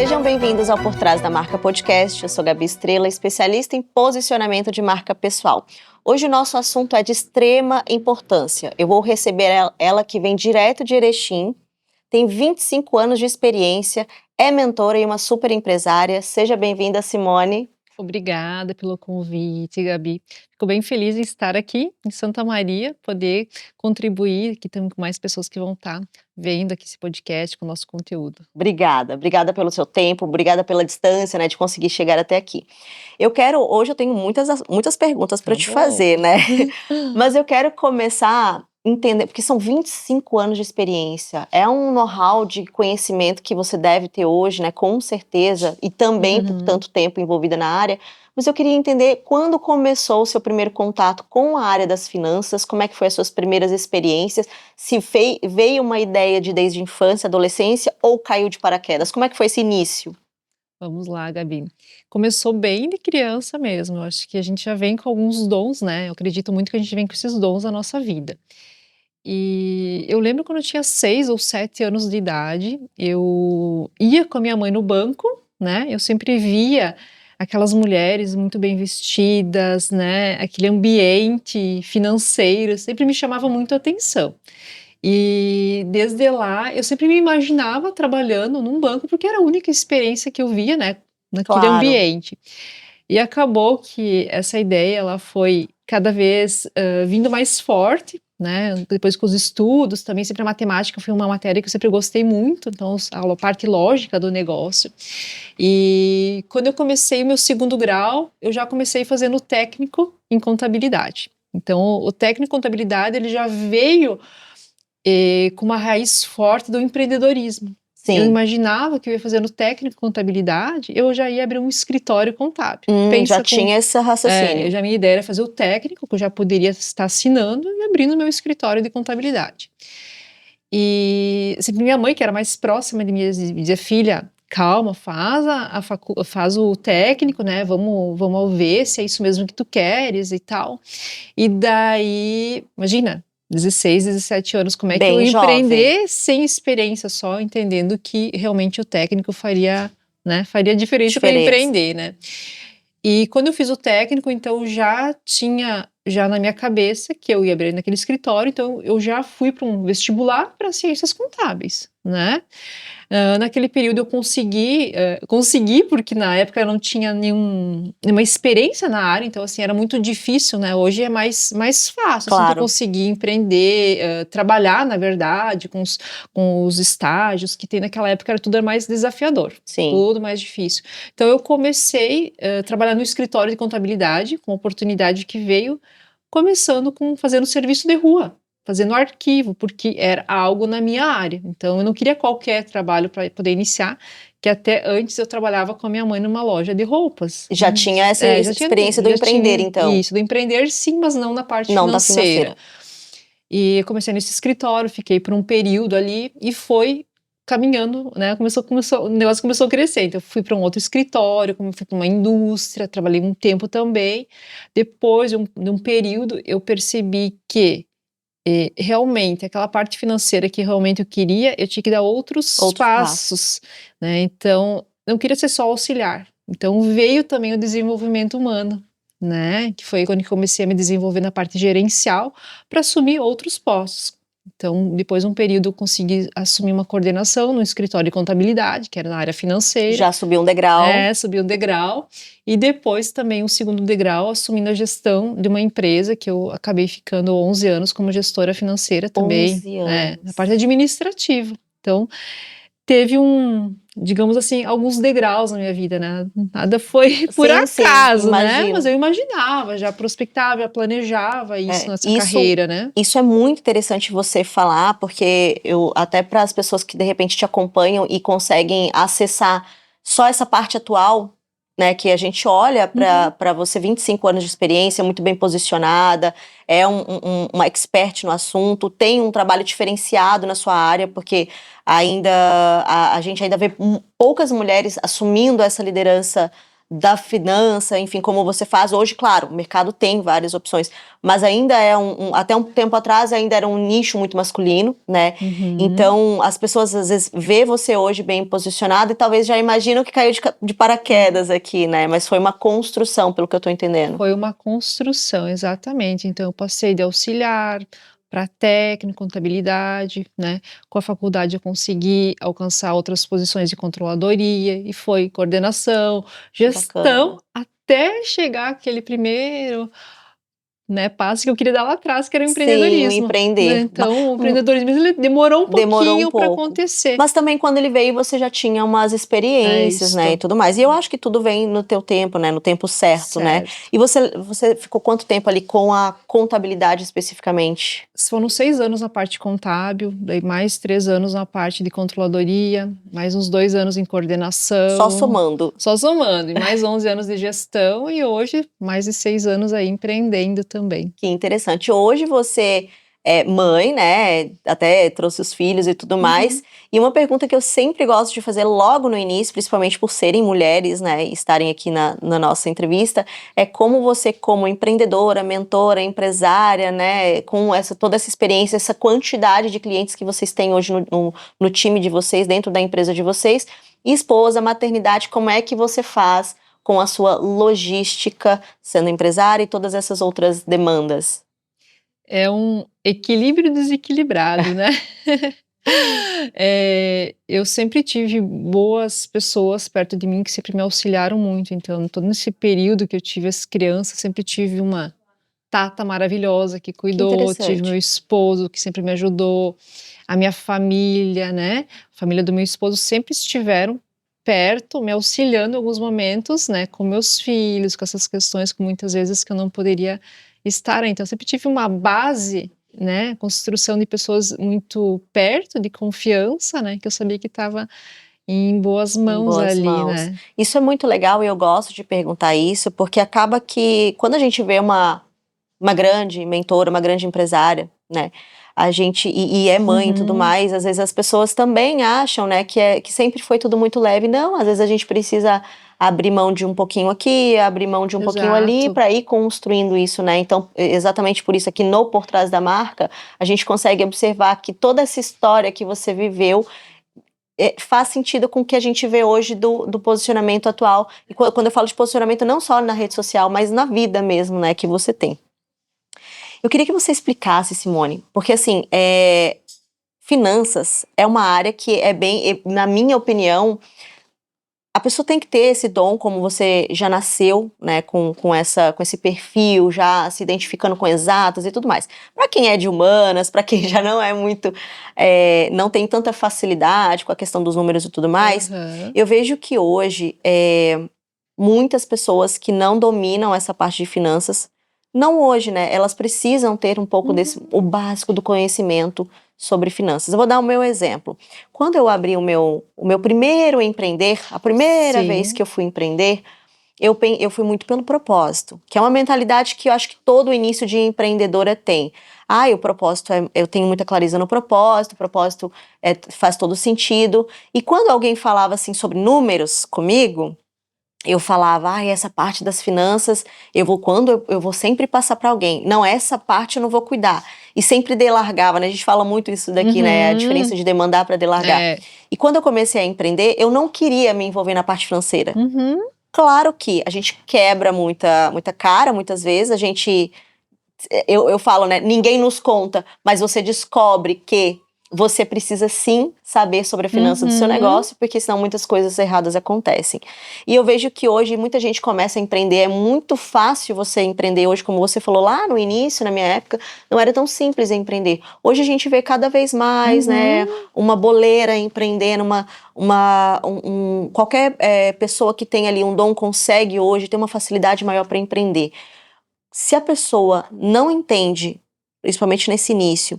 Sejam bem-vindos ao Por Trás da Marca Podcast. Eu sou Gabi Estrela, especialista em posicionamento de marca pessoal. Hoje o nosso assunto é de extrema importância. Eu vou receber ela que vem direto de Erechim, tem 25 anos de experiência, é mentora e uma super empresária. Seja bem-vinda, Simone. Obrigada pelo convite, Gabi. Fico bem feliz em estar aqui em Santa Maria, poder contribuir, que tem mais pessoas que vão estar vendo aqui esse podcast com o nosso conteúdo. Obrigada pelo seu tempo, obrigada pela distância, né, de conseguir chegar até aqui. Hoje eu tenho muitas perguntas para te fazer, né? Mas eu quero começar entender, porque são 25 anos de experiência, é um know-how de conhecimento que você deve ter hoje, né, com certeza, e também por tanto tempo envolvida na área, mas eu queria entender quando começou o seu primeiro contato com a área das finanças, como é que foi as suas primeiras experiências, se veio uma ideia desde a infância, adolescência, ou caiu de paraquedas, como é que foi esse início? Vamos lá, Gabi. Começou bem de criança mesmo, eu acho que a gente já vem com alguns dons, né, eu acredito muito que a gente vem com esses dons na nossa vida. E eu lembro quando eu tinha 6 ou 7 anos de idade, eu ia com a minha mãe no banco, né, eu sempre via aquelas mulheres muito bem vestidas, né, aquele ambiente financeiro, sempre me chamava muito a atenção. E desde lá, eu sempre me imaginava trabalhando num banco, porque era a única experiência que eu via, né, naquele Claro. ambiente. E acabou que essa ideia, ela foi cada vez vindo mais forte, né, depois com os estudos, também sempre a matemática foi uma matéria que eu sempre gostei muito, então a parte lógica do negócio. E quando eu comecei o meu segundo grau, eu já comecei fazendo técnico em contabilidade. Então o técnico em contabilidade, ele já veio com uma raiz forte do empreendedorismo. Sim. Eu imaginava que eu ia fazendo técnico em contabilidade, eu já ia abrir um escritório contábil. Já tinha esse raciocínio. A minha ideia era fazer o técnico, que eu já poderia estar assinando e abrindo meu escritório de contabilidade. E sempre minha mãe, que era mais próxima de mim, dizia: filha, calma, faz o técnico, né? Vamos ver se é isso mesmo que tu queres e tal. E daí, imagina, 16, 17 anos, como é que eu ia empreender sem experiência, só entendendo que realmente o técnico faria diferença para empreender, né? E quando eu fiz o técnico, então já tinha na minha cabeça que eu ia abrir naquele escritório, então eu já fui para um vestibular para ciências contábeis, né? Naquele período eu consegui, porque na época eu não tinha nenhuma experiência na área, então assim, era muito difícil, né? Hoje é mais fácil, Claro. assim, tu conseguir empreender, trabalhar, na verdade, com os estágios que tem naquela época, tudo era mais desafiador. Sim. Tudo mais difícil. Então eu comecei a trabalhar no escritório de contabilidade, com a oportunidade que veio, começando fazendo serviço de rua, fazendo arquivo, porque era algo na minha área. Então eu não queria qualquer trabalho para poder iniciar, que até antes eu trabalhava com a minha mãe numa loja de roupas. Já tinha essa experiência do empreender, então. Isso, do empreender sim, mas não na parte Não, da financeira. financeira. E eu comecei nesse escritório, fiquei por um período ali e foi caminhando, né? O negócio começou a crescer. Então, eu fui para um outro escritório, fui para uma indústria, trabalhei um tempo também. Depois de um período, eu percebi que realmente aquela parte financeira que realmente eu queria, eu tinha que dar outros passos, né? Então, não queria ser só auxiliar. Então, veio também o desenvolvimento humano, né? Que foi quando eu comecei a me desenvolver na parte gerencial para assumir outros postos. Então, depois de um período, eu consegui assumir uma coordenação no escritório de contabilidade, que era na área financeira. Já subiu um degrau. Subi um degrau. E depois também um segundo degrau, assumindo a gestão de uma empresa, que eu acabei ficando 11 anos como gestora financeira também. 11 anos. Na parte administrativa. Então, teve digamos assim, alguns degraus na minha vida, né? Nada foi por acaso, né? Mas eu imaginava, já prospectava, já planejava isso nessa carreira, né? Isso é muito interessante você falar, porque até para as pessoas que de repente te acompanham e conseguem acessar só essa parte atual, né, que a gente olha para você, 25 anos de experiência, muito bem posicionada, é uma expert no assunto, tem um trabalho diferenciado na sua área, porque a gente ainda vê poucas mulheres assumindo essa liderança da finança, enfim, como você faz hoje, claro, o mercado tem várias opções, mas ainda é até um tempo atrás ainda era um nicho muito masculino, né? Então, as pessoas às vezes vê você hoje bem posicionado e talvez já imaginam que caiu de paraquedas aqui, né? Mas foi uma construção, pelo que eu tô entendendo. Foi uma construção, exatamente. Então, eu passei de auxiliar para técnico, contabilidade, né? Com a faculdade eu consegui alcançar outras posições de controladoria e foi coordenação, gestão, até chegar aquele primeiro, né, passo que eu queria dar lá atrás, que era o Sim, o empreendedorismo, né? empreender. Então, o empreendedorismo ele demorou um Demorou um pouquinho para pouco. acontecer. Mas também quando ele veio, você já tinha umas experiências, né, e tudo mais. E eu acho que tudo vem no teu tempo, né, no tempo certo, né? E você ficou quanto tempo ali com a contabilidade especificamente? Foram 6 anos na parte contábil, daí mais 3 anos na parte de controladoria, mais uns 2 anos em coordenação. Só somando. Só somando, e mais 11 anos de gestão e hoje mais de 6 anos aí empreendendo também. Que interessante. Hoje você é mãe, né? Até trouxe os filhos e tudo mais. E uma pergunta que eu sempre gosto de fazer logo no início, principalmente por serem mulheres, né? E estarem aqui na nossa entrevista, é como você, como empreendedora, mentora, empresária, né? Com toda essa experiência, essa quantidade de clientes que vocês têm hoje no time de vocês, dentro da empresa de vocês, esposa, maternidade, como é que você faz com a sua logística, sendo empresária e todas essas outras demandas? É um equilíbrio desequilibrado, né? Eu sempre tive boas pessoas perto de mim que sempre me auxiliaram muito, então todo esse período que eu tive as crianças, sempre tive uma tata maravilhosa que cuidou, tive meu esposo que sempre me ajudou, a minha família, né? A família do meu esposo sempre estiveram perto, me auxiliando em alguns momentos, né? Com meus filhos, com essas questões que muitas vezes que eu não poderia estar. Então, eu sempre tive uma base, né? Construção de pessoas muito perto, de confiança, né? Que eu sabia que estava em boas mãos ali, né? Isso é muito legal e eu gosto de perguntar isso, porque acaba que quando a gente vê uma grande mentora, uma grande empresária, né? A gente, e é mãe e tudo mais, às vezes as pessoas também acham, né, que sempre foi tudo muito leve. Não, às vezes a gente precisa abrir mão de um pouquinho aqui, abrir mão de um pouquinho ali, para ir construindo isso, né? Então, exatamente por isso aqui no Por Trás da Marca, a gente consegue observar que toda essa história que você viveu faz sentido com o que a gente vê hoje do posicionamento atual. E quando eu falo de posicionamento, não só na rede social, mas na vida mesmo, né, que você tem. Eu queria que você explicasse, Simone, porque assim, finanças é uma área que é bem, na minha opinião, a pessoa tem que ter esse dom, como você já nasceu, né, com esse perfil, já se identificando com exatas e tudo mais. Para quem é de humanas, para quem já não é muito, não tem tanta facilidade com a questão dos números e tudo mais, eu vejo que hoje muitas pessoas que não dominam essa parte de finanças, não hoje, né? Elas precisam ter um pouco o básico do conhecimento sobre finanças. Eu vou dar o meu exemplo. Quando eu abri o meu primeiro empreender, a primeira vez que eu fui empreender, eu fui muito pelo propósito, que é uma mentalidade que eu acho que todo início de empreendedora tem. O propósito eu tenho muita clareza no propósito, o propósito faz todo sentido. E quando alguém falava assim sobre números comigo, eu falava, essa parte das finanças, eu vou sempre passar para alguém. Não, essa parte eu não vou cuidar. E sempre delargava, né? A gente fala muito isso daqui, né? A diferença de demandar para delargar. E quando eu comecei a empreender, eu não queria me envolver na parte financeira. Claro que a gente quebra muita cara, muitas vezes, a gente... Eu falo, né? Ninguém nos conta, mas você descobre que você precisa sim saber sobre a finança do seu negócio, porque senão muitas coisas erradas acontecem. E eu vejo que hoje muita gente começa a empreender, é muito fácil você empreender hoje, como você falou lá no início, na minha época, não era tão simples empreender. Hoje a gente vê cada vez mais, né, uma boleira empreendendo, qualquer pessoa que tem ali um dom consegue hoje ter uma facilidade maior para empreender. Se a pessoa não entende, principalmente nesse início,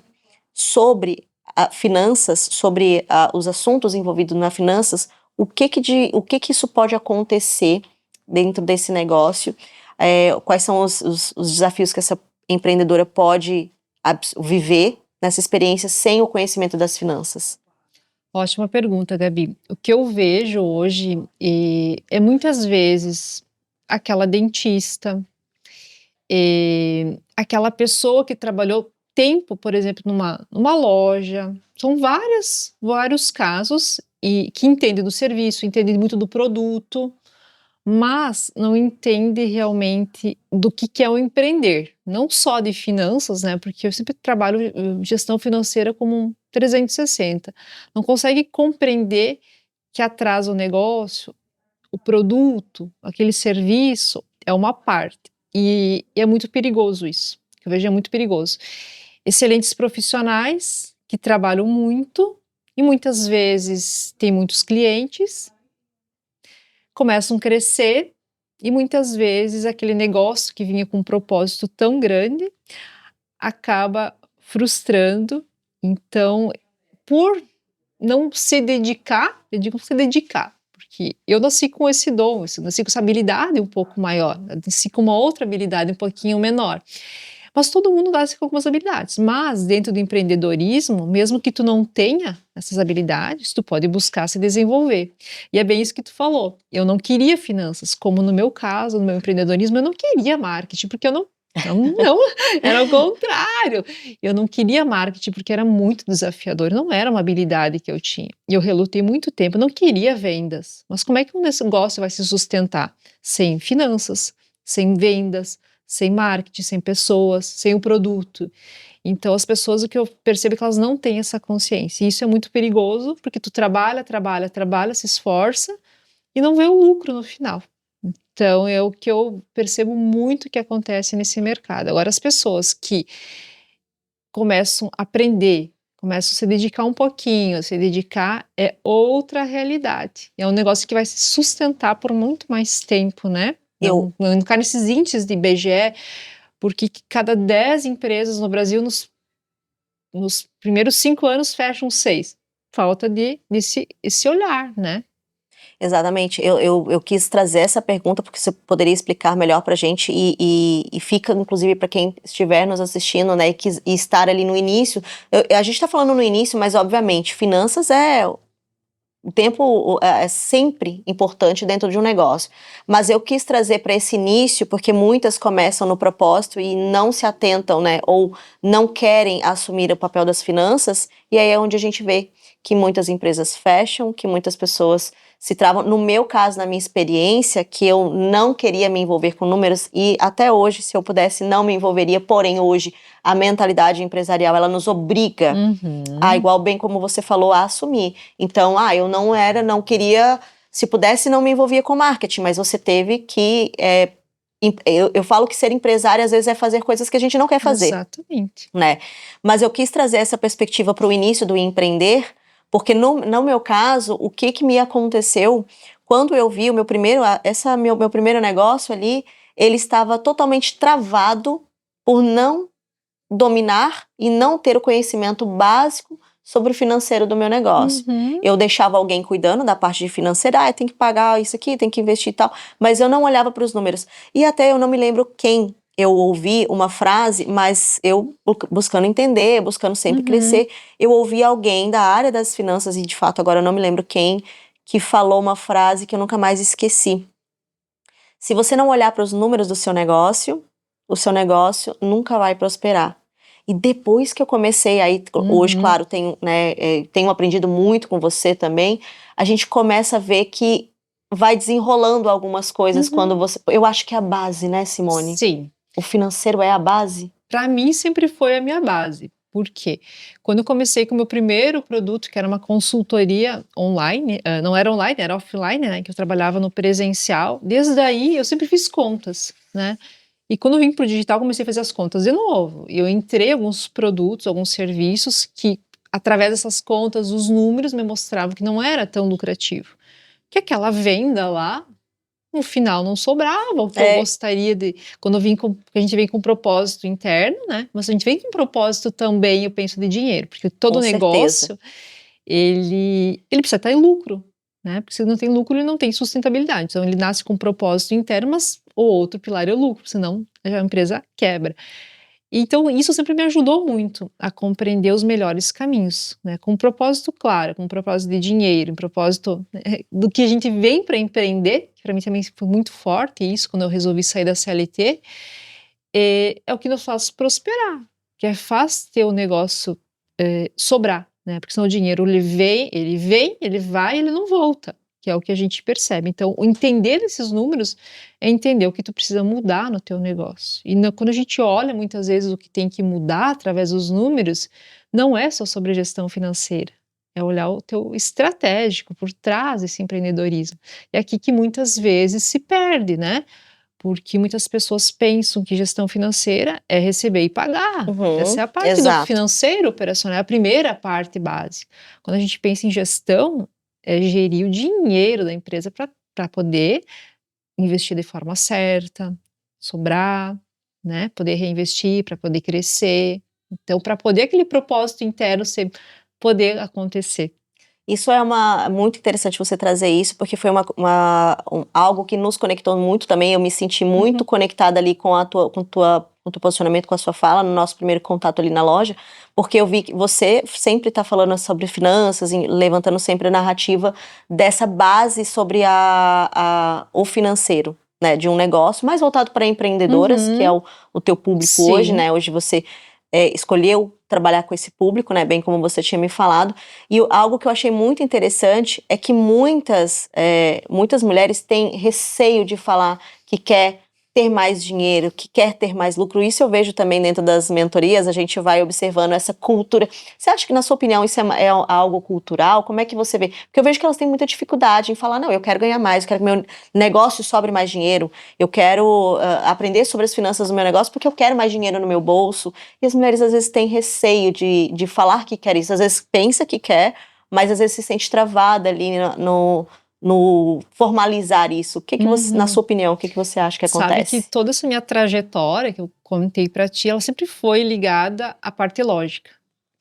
sobre finanças, sobre os assuntos envolvidos nas finanças, o que que isso pode acontecer dentro desse negócio, quais são os desafios que essa empreendedora pode viver nessa experiência sem o conhecimento das finanças? Ótima pergunta, Gabi. O que eu vejo hoje é muitas vezes aquela dentista, aquela pessoa que trabalhou tempo, por exemplo, numa loja. São vários casos e que entende do serviço, entende muito do produto, mas não entende realmente do que é o empreender. Não só de finanças, né? Porque eu sempre trabalho gestão financeira como um 360. Não consegue compreender que atrás o negócio, o produto, aquele serviço é uma parte. E é muito perigoso isso. Eu vejo é muito perigoso. Excelentes profissionais que trabalham muito e muitas vezes têm muitos clientes, começam a crescer e muitas vezes aquele negócio que vinha com um propósito tão grande acaba frustrando. Então, por não se dedicar, eu digo se dedicar, porque eu nasci com esse dom, eu nasci com essa habilidade um pouco maior, eu nasci com uma outra habilidade um pouquinho menor. Mas todo mundo nasce com algumas habilidades, mas dentro do empreendedorismo, mesmo que tu não tenha essas habilidades, tu pode buscar se desenvolver. E é bem isso que tu falou, eu não queria finanças, como no meu caso, no meu empreendedorismo, eu não queria marketing, porque eu não, era o contrário. Eu não queria marketing porque era muito desafiador, não era uma habilidade que eu tinha. E eu relutei muito tempo, eu não queria vendas. Mas como é que um negócio vai se sustentar? Sem finanças, sem vendas, sem marketing, sem pessoas, sem o produto. Então as pessoas, o que eu percebo é que elas não têm essa consciência. E isso é muito perigoso, porque tu trabalha, se esforça e não vê o lucro no final. Então, é o que eu percebo muito que acontece nesse mercado. Agora, as pessoas que começam a aprender, começam a se dedicar um pouquinho, a se dedicar, é outra realidade. É um negócio que vai se sustentar por muito mais tempo, né? Não ficar nesses índices de IBGE, porque cada 10 empresas no Brasil, nos primeiros 5 anos, fecham 6. Falta esse olhar, né? Exatamente, eu quis trazer essa pergunta porque você poderia explicar melhor para a gente e fica inclusive para quem estiver nos assistindo, né, e estar ali no início. A gente está falando no início, mas obviamente finanças o tempo é sempre importante dentro de um negócio, mas eu quis trazer para esse início porque muitas começam no propósito e não se atentam, né, ou não querem assumir o papel das finanças, e aí é onde a gente vê que muitas empresas fecham, que muitas pessoas se travam. No meu caso, na minha experiência, que eu não queria me envolver com números e até hoje, se eu pudesse, não me envolveria, porém hoje a mentalidade empresarial, ela nos obriga a, igual bem como você falou, a assumir. Então, eu não queria, se pudesse, não me envolvia com marketing, mas você teve que, eu falo que ser empresário às vezes é fazer coisas que a gente não quer fazer. Exatamente. Né? Mas eu quis trazer essa perspectiva para o início do empreender, porque no meu caso, o que me aconteceu, quando eu vi o meu primeiro negócio ali, ele estava totalmente travado por não dominar e não ter o conhecimento básico sobre o financeiro do meu negócio. Eu deixava alguém cuidando da parte de financeira, tem que pagar isso aqui, tem que investir e tal, mas eu não olhava para os números. E até eu não me lembro quem eu ouvi uma frase, mas eu buscando entender, buscando sempre crescer, eu ouvi alguém da área das finanças, e de fato agora eu não me lembro quem, que falou uma frase que eu nunca mais esqueci. Se você não olhar para os números do seu negócio, o seu negócio nunca vai prosperar. E depois que eu comecei, aí hoje, claro, tenho aprendido muito com você também, a gente começa a ver que vai desenrolando algumas coisas quando você... Eu acho que é a base, né, Simone? Sim. O financeiro é a base? Para mim sempre foi a minha base. Por quê? Quando eu comecei com o meu primeiro produto, que era uma consultoria online, não era online, era offline, né? Que eu trabalhava no presencial. Desde aí eu sempre fiz contas, né? E quando eu vim para o digital, comecei a fazer as contas de novo. E eu entrei em alguns produtos, alguns serviços que, através dessas contas, os números me mostravam que não era tão lucrativo. Que aquela venda lá, no final não sobrava o que eu gostaria de. Quando a gente vem com um propósito interno, né? Mas a gente vem com um propósito também, eu penso, de dinheiro, porque todo negócio ele precisa estar em lucro, né? Porque se não tem lucro, ele não tem sustentabilidade. Então ele nasce com um propósito interno, mas o outro pilar é o lucro, senão a empresa quebra. Então, isso sempre me ajudou muito a compreender os melhores caminhos, né? Com um propósito claro, com um propósito de dinheiro, um propósito, né, do que a gente vem para empreender, que para mim também foi muito forte isso, quando eu resolvi sair da CLT, é o que nos faz prosperar, que faz ter o negócio sobrar, né? Porque senão o dinheiro ele vai, ele não volta, que é o que a gente percebe. Então, o entender esses números é entender o que tu precisa mudar no teu negócio. E quando a gente olha muitas vezes o que tem que mudar através dos números, não é só sobre gestão financeira. É olhar o teu estratégico por trás desse empreendedorismo. É aqui que muitas vezes se perde, né? Porque muitas pessoas pensam que gestão financeira é receber e pagar. Essa é a parte do Exato. financeiro operacional, é a primeira parte básica. Quando a gente pensa em gestão, é gerir o dinheiro da empresa para poder investir de forma certa, sobrar, né? Poder reinvestir, para poder crescer. Então, para poder aquele propósito interno poder acontecer. Isso é muito interessante você trazer isso, porque foi algo que nos conectou muito também. Eu me senti muito conectada ali com o teu posicionamento, com a sua fala, no nosso primeiro contato ali na loja, porque eu vi que você sempre está falando sobre finanças, levantando sempre a narrativa dessa base sobre o financeiro, né, de um negócio mais voltado para empreendedoras, que é o teu público hoje, Sim. né? Hoje você escolheu trabalhar com esse público, né, bem como você tinha me falado, e algo que eu achei muito interessante é que muitas mulheres têm receio de falar que quer ter mais dinheiro, que quer ter mais lucro. Isso eu vejo também dentro das mentorias, a gente vai observando essa cultura. Você acha que, na sua opinião, isso é algo cultural? Como é que você vê? Porque eu vejo que elas têm muita dificuldade em falar, não, eu quero ganhar mais, eu quero que meu negócio sobre mais dinheiro, eu quero aprender sobre as finanças do meu negócio porque eu quero mais dinheiro no meu bolso. E as mulheres às vezes têm receio de falar que quer isso, às vezes pensa que quer, mas às vezes se sente travada ali no formalizar isso. O que você, na sua opinião, o que você acha que Sabe que acontece? toda essa minha trajetória que eu contei para ti, ela sempre foi ligada à parte lógica,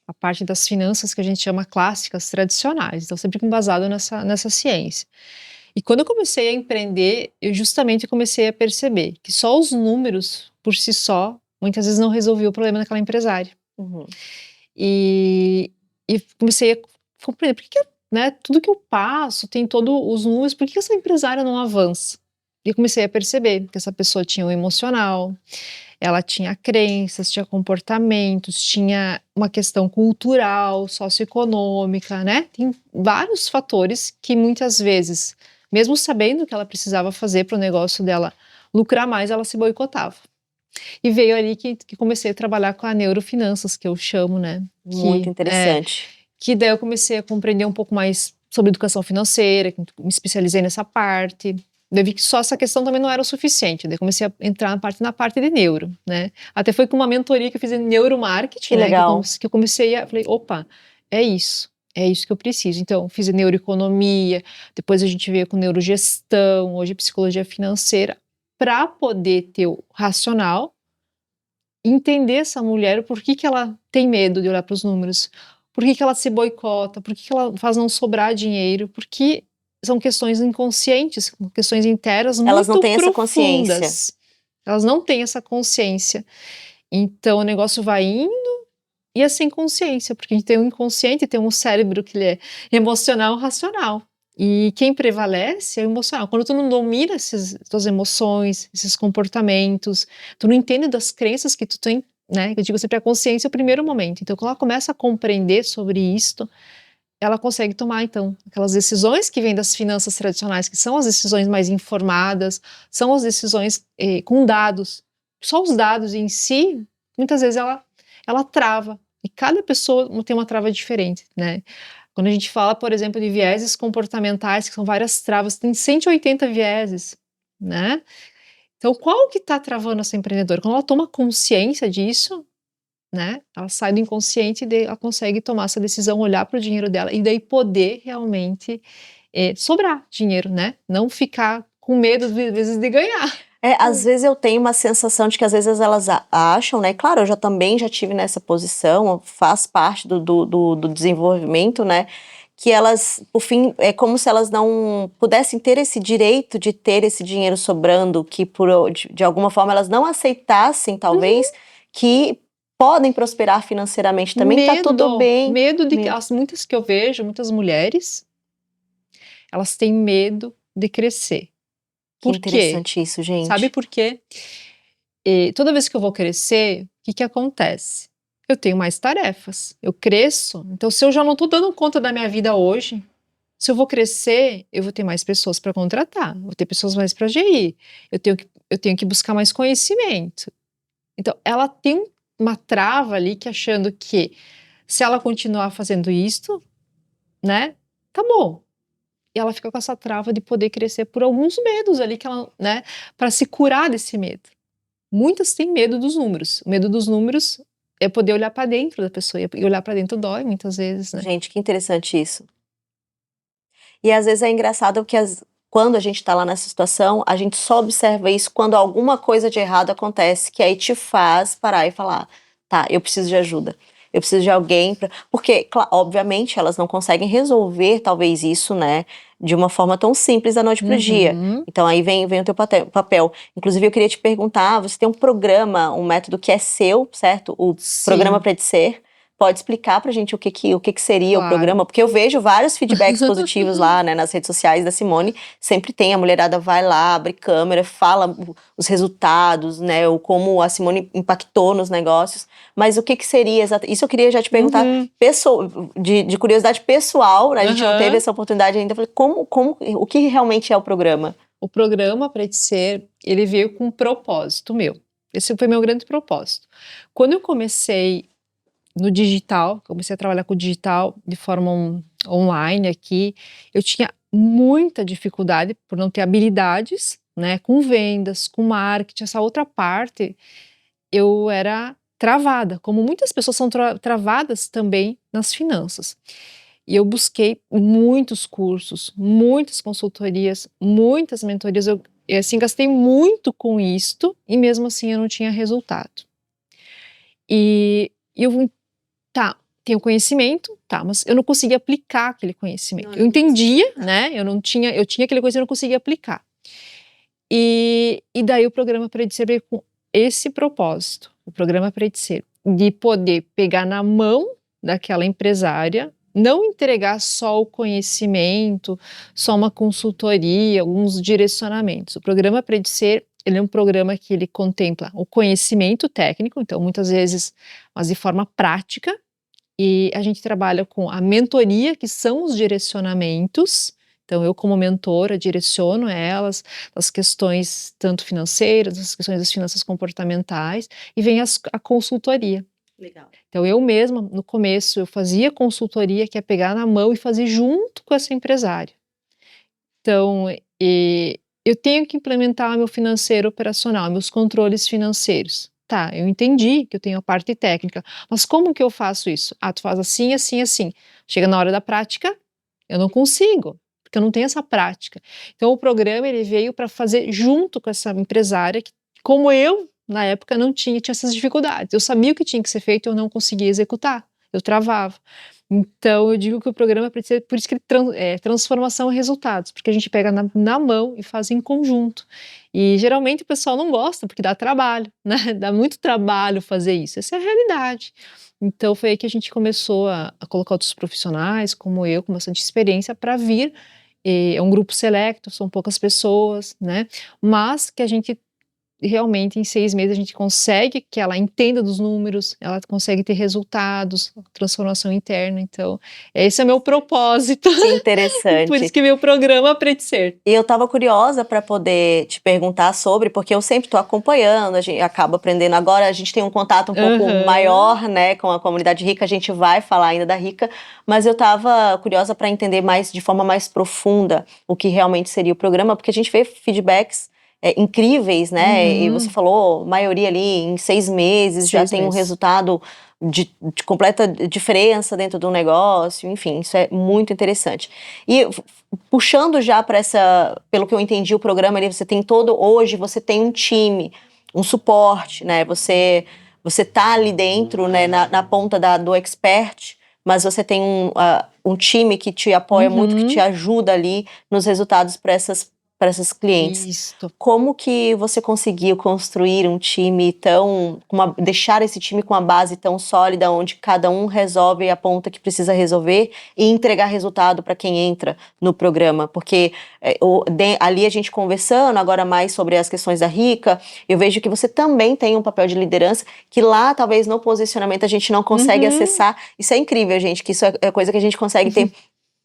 à parte das finanças que a gente chama clássicas, tradicionais. Então, sempre embasado nessa ciência. E quando eu comecei a empreender, eu justamente comecei a perceber que só os números, por si só, muitas vezes não resolviam o problema daquela empresária. Uhum. E comecei a compreender por que, né, tudo que eu passo tem todos os números, por que essa empresária não avança? E eu comecei a perceber que essa pessoa tinha um emocional, ela tinha crenças, tinha comportamentos, tinha uma questão cultural, socioeconômica, né? Tem vários fatores que muitas vezes, mesmo sabendo que ela precisava fazer para o negócio dela lucrar mais, ela se boicotava. E veio ali que comecei a trabalhar com a neurofinanças, que eu chamo, né? Muito interessante. Que daí eu comecei a compreender um pouco mais sobre educação financeira, que me especializei nessa parte. Daí vi que só essa questão também não era o suficiente. Daí comecei a entrar na parte de neuro, né? Até foi com uma mentoria que eu fiz em neuromarketing, Que né? legal. Que eu comecei falei, opa, é isso que eu preciso. Então, fiz neuroeconomia, depois a gente veio com neurogestão, hoje psicologia financeira, para poder ter o racional, entender essa mulher, por que ela tem medo de olhar para os números, por que ela se boicota, por que ela faz não sobrar dinheiro, porque são questões inconscientes, questões internas Elas não muito têm essa consciência. profundas. Elas não têm essa consciência. Então o negócio vai indo e é sem consciência, porque a gente tem um inconsciente, tem um cérebro que ele é emocional, racional. E quem prevalece é o emocional. Quando tu não domina essas tuas emoções, esses comportamentos, tu não entende das crenças que tu tem, né? Eu digo sempre, a consciência é o primeiro momento. Então, quando ela começa a compreender sobre isto, ela consegue tomar, então, aquelas decisões que vêm das finanças tradicionais, que são as decisões mais informadas, são as decisões com dados. Só os dados em si, muitas vezes ela trava. E cada pessoa tem uma trava diferente, né? Quando a gente fala, por exemplo, de vieses comportamentais, que são várias travas, tem 180 vieses, né? Então, qual que está travando essa empreendedora? Quando ela toma consciência disso, né? Ela sai do inconsciente e daí ela consegue tomar essa decisão, olhar para o dinheiro dela e daí poder realmente sobrar dinheiro, né? Não ficar com medo, às vezes, de ganhar. Às vezes eu tenho uma sensação de que às vezes elas acham, né? Claro, eu também já tive nessa posição, faz parte do desenvolvimento, né? Que elas, por fim, é como se elas não pudessem ter esse direito de ter esse dinheiro sobrando, que de alguma forma elas não aceitassem, talvez, que podem prosperar financeiramente também, tá tudo bem. Medo de que muitas que eu vejo, muitas mulheres, elas têm medo de crescer. Que Por quê? interessante isso, gente. Sabe por quê? Toda vez que eu vou crescer, o que acontece? Eu tenho mais tarefas, eu cresço. Então, se eu já não estou dando conta da minha vida hoje, se eu vou crescer, eu vou ter mais pessoas para contratar, vou ter pessoas mais para gerir, eu tenho que buscar mais conhecimento. Então, ela tem uma trava ali que achando que se ela continuar fazendo isto, né, tá bom. E ela fica com essa trava de poder crescer por alguns medos ali que ela, né, para se curar desse medo. Muitas têm medo dos números. O medo dos números é poder olhar para dentro da pessoa. E olhar para dentro dói muitas vezes, né? Gente, que interessante isso. E às vezes é engraçado porque quando a gente tá lá nessa situação, a gente só observa isso quando alguma coisa de errado acontece, que aí te faz parar e falar, tá, eu preciso de ajuda. Eu preciso de alguém porque, obviamente, elas não conseguem resolver, talvez, isso, né, de uma forma tão simples da noite pro dia. Então aí vem o teu papel. Inclusive, eu queria te perguntar, você tem um programa, um método que é seu, certo? O Programa Predicer. Pode explicar pra gente o que seria o programa? Porque eu vejo vários feedbacks positivos lá, né, nas redes sociais da Simone. Sempre tem, a mulherada vai lá, abre câmera, fala os resultados, né, ou como a Simone impactou nos negócios. Mas o que seria exatamente? Isso eu queria já te perguntar, de curiosidade pessoal, né? A gente não teve essa oportunidade ainda. Eu falei, o que realmente é o programa? O programa Predicer, ele veio com um propósito meu. Esse foi meu grande propósito. Quando eu comecei no digital, comecei a trabalhar com o digital de forma online aqui, eu tinha muita dificuldade por não ter habilidades, né, com vendas, com marketing, essa outra parte, eu era travada, como muitas pessoas são travadas também nas finanças. E eu busquei muitos cursos, muitas consultorias, muitas mentorias, eu assim, gastei muito com isto e mesmo assim eu não tinha resultado. E eu tenho conhecimento, mas eu não conseguia aplicar aquele conhecimento. Eu entendia, né? Eu tinha aquele conhecimento, eu não conseguia aplicar. E daí o programa Predicer veio com esse propósito, o programa Predicer, de poder pegar na mão daquela empresária, não entregar só o conhecimento, só uma consultoria, alguns direcionamentos. O programa Predicer, ele é um programa que ele contempla o conhecimento técnico, então muitas vezes, mas de forma prática, e a gente trabalha com a mentoria, que são os direcionamentos. Então, eu como mentora direciono elas nas questões tanto financeiras, nas questões das finanças comportamentais, e vem a consultoria. Legal. Então, eu mesma, no começo, eu fazia consultoria, que é pegar na mão e fazer junto com essa empresária. Então, eu tenho que implementar meu financeiro operacional, meus controles financeiros. Tá, eu entendi que eu tenho a parte técnica, mas como que eu faço isso? Tu faz assim, assim, assim. Chega na hora da prática, eu não consigo, porque eu não tenho essa prática. Então, o programa, ele veio para fazer junto com essa empresária, que, como eu, na época, não tinha essas dificuldades. Eu sabia o que tinha que ser feito, eu não conseguia executar, eu travava. Então, eu digo que o programa precisa, por isso que é transformação e resultados, porque a gente pega na mão e faz em conjunto. E geralmente o pessoal não gosta, porque dá trabalho, né? Dá muito trabalho fazer isso. Essa é a realidade. Então, foi aí que a gente começou a colocar outros profissionais, como eu, com bastante experiência, para vir. É um grupo selecto, são poucas pessoas, né? Mas que a gente realmente em 6 meses a gente consegue que ela entenda dos números, ela consegue ter resultados, transformação interna. Então, esse é meu propósito. Que interessante. Por isso que meu programa Predicer. E eu estava curiosa para poder te perguntar sobre, porque eu sempre estou acompanhando, a gente acaba aprendendo. Agora a gente tem um contato um pouco maior, né, com a comunidade rica, a gente vai falar ainda da rica, mas eu estava curiosa para entender mais, de forma mais profunda, o que realmente seria o programa, porque a gente vê feedbacks incríveis, né? E você falou, maioria ali em 6 meses já tem um resultado de completa diferença dentro do negócio, enfim, isso é muito interessante. E puxando já para pelo que eu entendi, o programa ali, hoje você tem um time, um suporte, né? Você tá ali dentro, né, na ponta do expert, mas você tem um time que te apoia muito, que te ajuda ali nos resultados para para esses clientes. Isso. Como que você conseguiu construir um time deixar esse time com uma base tão sólida, onde cada um resolve a ponta que precisa resolver e entregar resultado para quem entra no programa? Porque ali a gente conversando agora mais sobre as questões da Rica, eu vejo que você também tem um papel de liderança, que lá talvez no posicionamento a gente não consegue acessar. Isso é incrível, gente, que isso é coisa que a gente consegue ter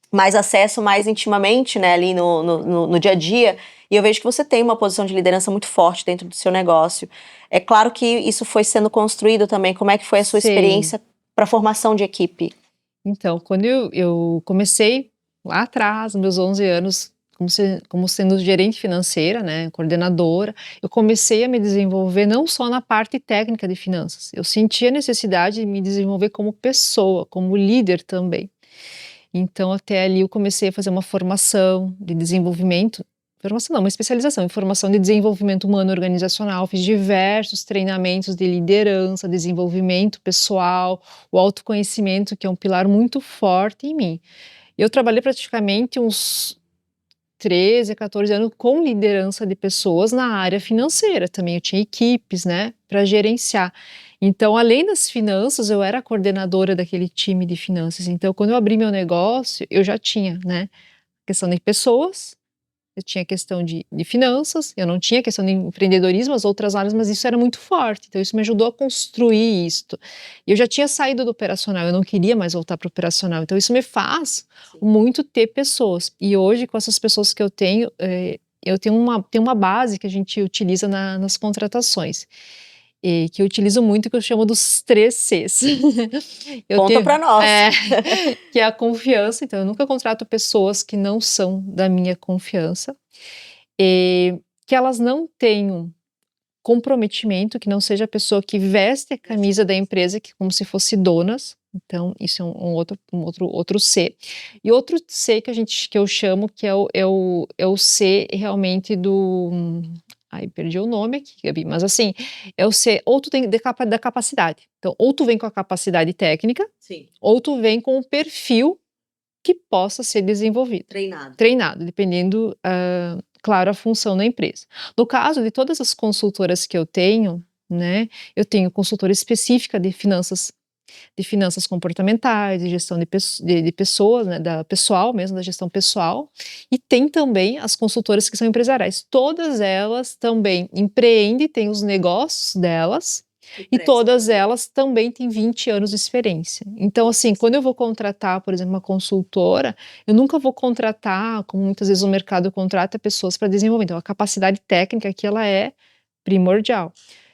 mais acesso, mais intimamente, né, ali no dia a dia, e eu vejo que você tem uma posição de liderança muito forte dentro do seu negócio. É claro que isso foi sendo construído também. Como é que foi a sua experiência para a formação de equipe? Então, quando eu comecei lá atrás, meus 11 anos, como sendo gerente financeira, né, coordenadora, eu comecei a me desenvolver não só na parte técnica de finanças, eu sentia a necessidade de me desenvolver como pessoa, como líder também. Então, até ali eu comecei a fazer uma formação de desenvolvimento, formação não, uma especialização em formação de desenvolvimento humano organizacional, fiz diversos treinamentos de liderança, desenvolvimento pessoal, o autoconhecimento, que é um pilar muito forte em mim. Eu trabalhei praticamente uns 13, 14 anos com liderança de pessoas na área financeira também. Eu tinha equipes, né, para gerenciar. Então, além das finanças, eu era a coordenadora daquele time de finanças. Então, quando eu abri meu negócio, eu já tinha, né, questão de pessoas, eu tinha questão de finanças, eu não tinha questão de empreendedorismo, as outras áreas, mas isso era muito forte. Então, isso me ajudou a construir isto. Eu já tinha saído do operacional, eu não queria mais voltar para o operacional. Então, isso me faz muito ter pessoas. E hoje, com essas pessoas que eu tenho tenho uma base que a gente utiliza nas contratações. E que eu utilizo muito, que eu chamo dos 3 Cs. Conta para nós. Que é a confiança. Então, eu nunca contrato pessoas que não são da minha confiança, que elas não tenham comprometimento, que não seja a pessoa que veste a camisa da empresa que como se fosse donas. Então, isso é um outro C. E outro C que eu chamo, que é o C realmente do... Ai, perdi o nome aqui, Gabi, mas assim, é o C, ou tu tem da capacidade. Então, ou tu vem com a capacidade técnica, Sim. ou tu vem com o perfil que possa ser desenvolvido. Treinado, dependendo, claro, a função da empresa. No caso de todas as consultoras que eu tenho, né, eu tenho consultora específica de finanças comportamentais, de gestão de pessoas, né, da pessoal mesmo, da gestão pessoal, e tem também as consultoras que são empresariais. Todas elas também empreendem, têm os negócios delas, e todas elas também têm 20 anos de experiência. Então, assim, quando eu vou contratar, por exemplo, uma consultora, eu nunca vou contratar, como muitas vezes o mercado contrata pessoas para desenvolver. Então, a capacidade técnica aqui, ela é primordial.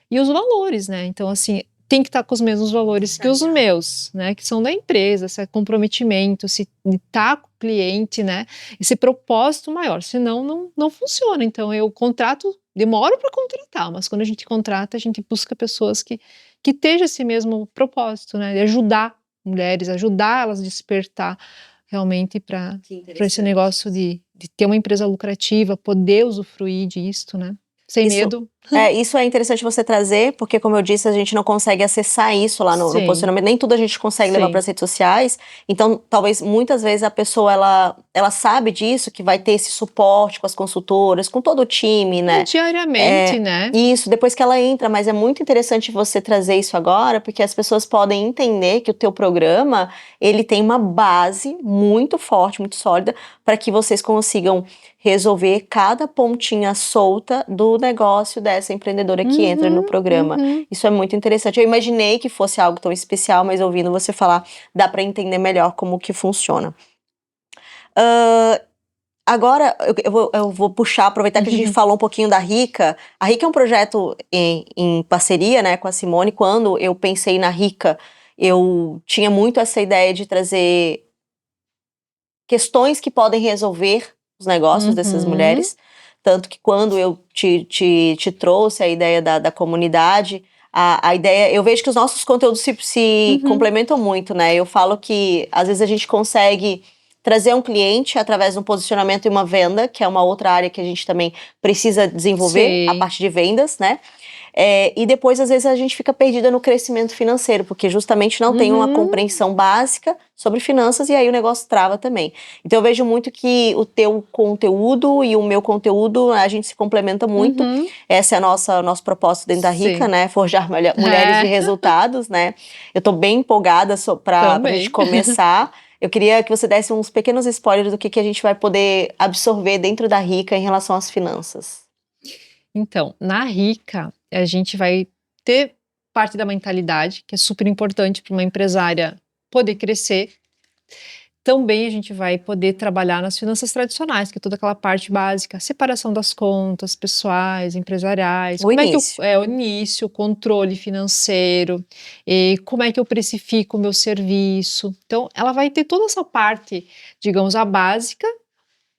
E os valores, né? Então, assim, tem que estar com os mesmos valores que os meus, né? Que são da empresa, esse comprometimento, se tá com o cliente, né? Esse propósito maior, senão não funciona. Então, eu contrato, demoro para contratar, mas quando a gente contrata, a gente busca pessoas que estejam esse mesmo propósito, né? De ajudar mulheres, ajudar elas a despertar realmente para esse negócio de ter uma empresa lucrativa, poder usufruir disso, né? Sem medo. Isso é interessante você trazer, porque como eu disse, a gente não consegue acessar isso lá no posicionamento, nem tudo a gente consegue levar para as redes sociais, então talvez muitas vezes a pessoa, ela sabe disso, que vai ter esse suporte com as consultoras, com todo o time, né? Diariamente, né? Isso, depois que ela entra, mas é muito interessante você trazer isso agora, porque as pessoas podem entender que o teu programa, ele tem uma base muito forte, muito sólida, para que vocês consigam resolver cada pontinha solta do negócio dessa empreendedora que entra no programa. Isso é muito interessante. Eu imaginei que fosse algo tão especial, mas ouvindo você falar, dá para entender melhor como que funciona. Agora, eu vou puxar, aproveitar que a gente falou um pouquinho da Rica. A Rica é um projeto em parceria, né, com a Simone. Quando eu pensei na Rica, eu tinha muito essa ideia de trazer questões que podem resolver os negócios dessas mulheres. Tanto que quando eu te trouxe a ideia da comunidade, a ideia, eu vejo que os nossos conteúdos se complementam muito, né? Eu falo que às vezes a gente consegue trazer um cliente através de um posicionamento e uma venda, que é uma outra área que a gente também precisa desenvolver, a parte de vendas, né? E depois, às vezes, a gente fica perdida no crescimento financeiro, porque justamente não tem uma compreensão básica sobre finanças e aí o negócio trava também. Então eu vejo muito que o teu conteúdo e o meu conteúdo, a gente se complementa muito. Essa é o nosso propósito dentro da Rica, Sim. né? Forjar mulheres de resultados, né? Eu tô bem empolgada pra gente começar. Eu queria que você desse uns pequenos spoilers do que a gente vai poder absorver dentro da Rica em relação às finanças. Então, na Rica, a gente vai ter parte da mentalidade, que é super importante para uma empresária poder crescer. Também a gente vai poder trabalhar nas finanças tradicionais, que é toda aquela parte básica, separação das contas pessoais, empresariais, O início. o início, o controle financeiro, como é que eu precifico o meu serviço. Então, ela vai ter toda essa parte, digamos, a básica,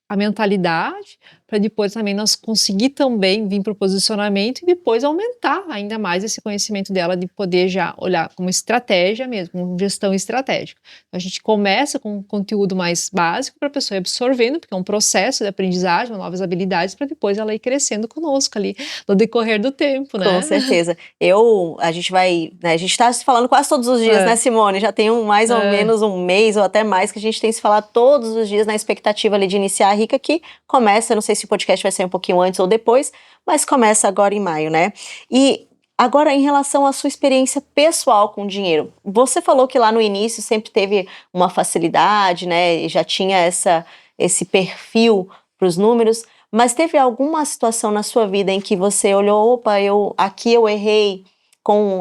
a mentalidade, para depois também nós conseguir também vir para o posicionamento e depois aumentar ainda mais esse conhecimento dela de poder já olhar como estratégia mesmo, como gestão estratégica. A gente começa com um conteúdo mais básico para a pessoa ir absorvendo, porque é um processo de aprendizagem, novas habilidades, para depois ela ir crescendo conosco ali no decorrer do tempo, né? Com certeza. A gente vai, né, a gente está se falando quase todos os dias, né, Simone? Já tem mais ou menos um mês ou até mais que a gente tem se falado todos os dias na expectativa ali de iniciar a Rica, que começa, não sei se o podcast vai sair um pouquinho antes ou depois, mas começa agora em maio, né? E agora, em relação à sua experiência pessoal com dinheiro, você falou que lá no início sempre teve uma facilidade, né? E já tinha esse perfil para os números. Mas teve alguma situação na sua vida em que você olhou, opa, aqui eu errei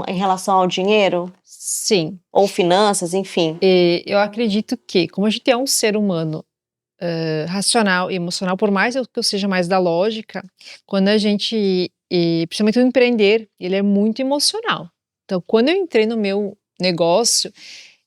em relação ao dinheiro? Sim. Ou finanças, enfim. Eu acredito que, como a gente é um ser humano racional e emocional, por mais que eu seja mais da lógica, quando a gente, principalmente o empreender, ele é muito emocional. Então, quando eu entrei no meu negócio,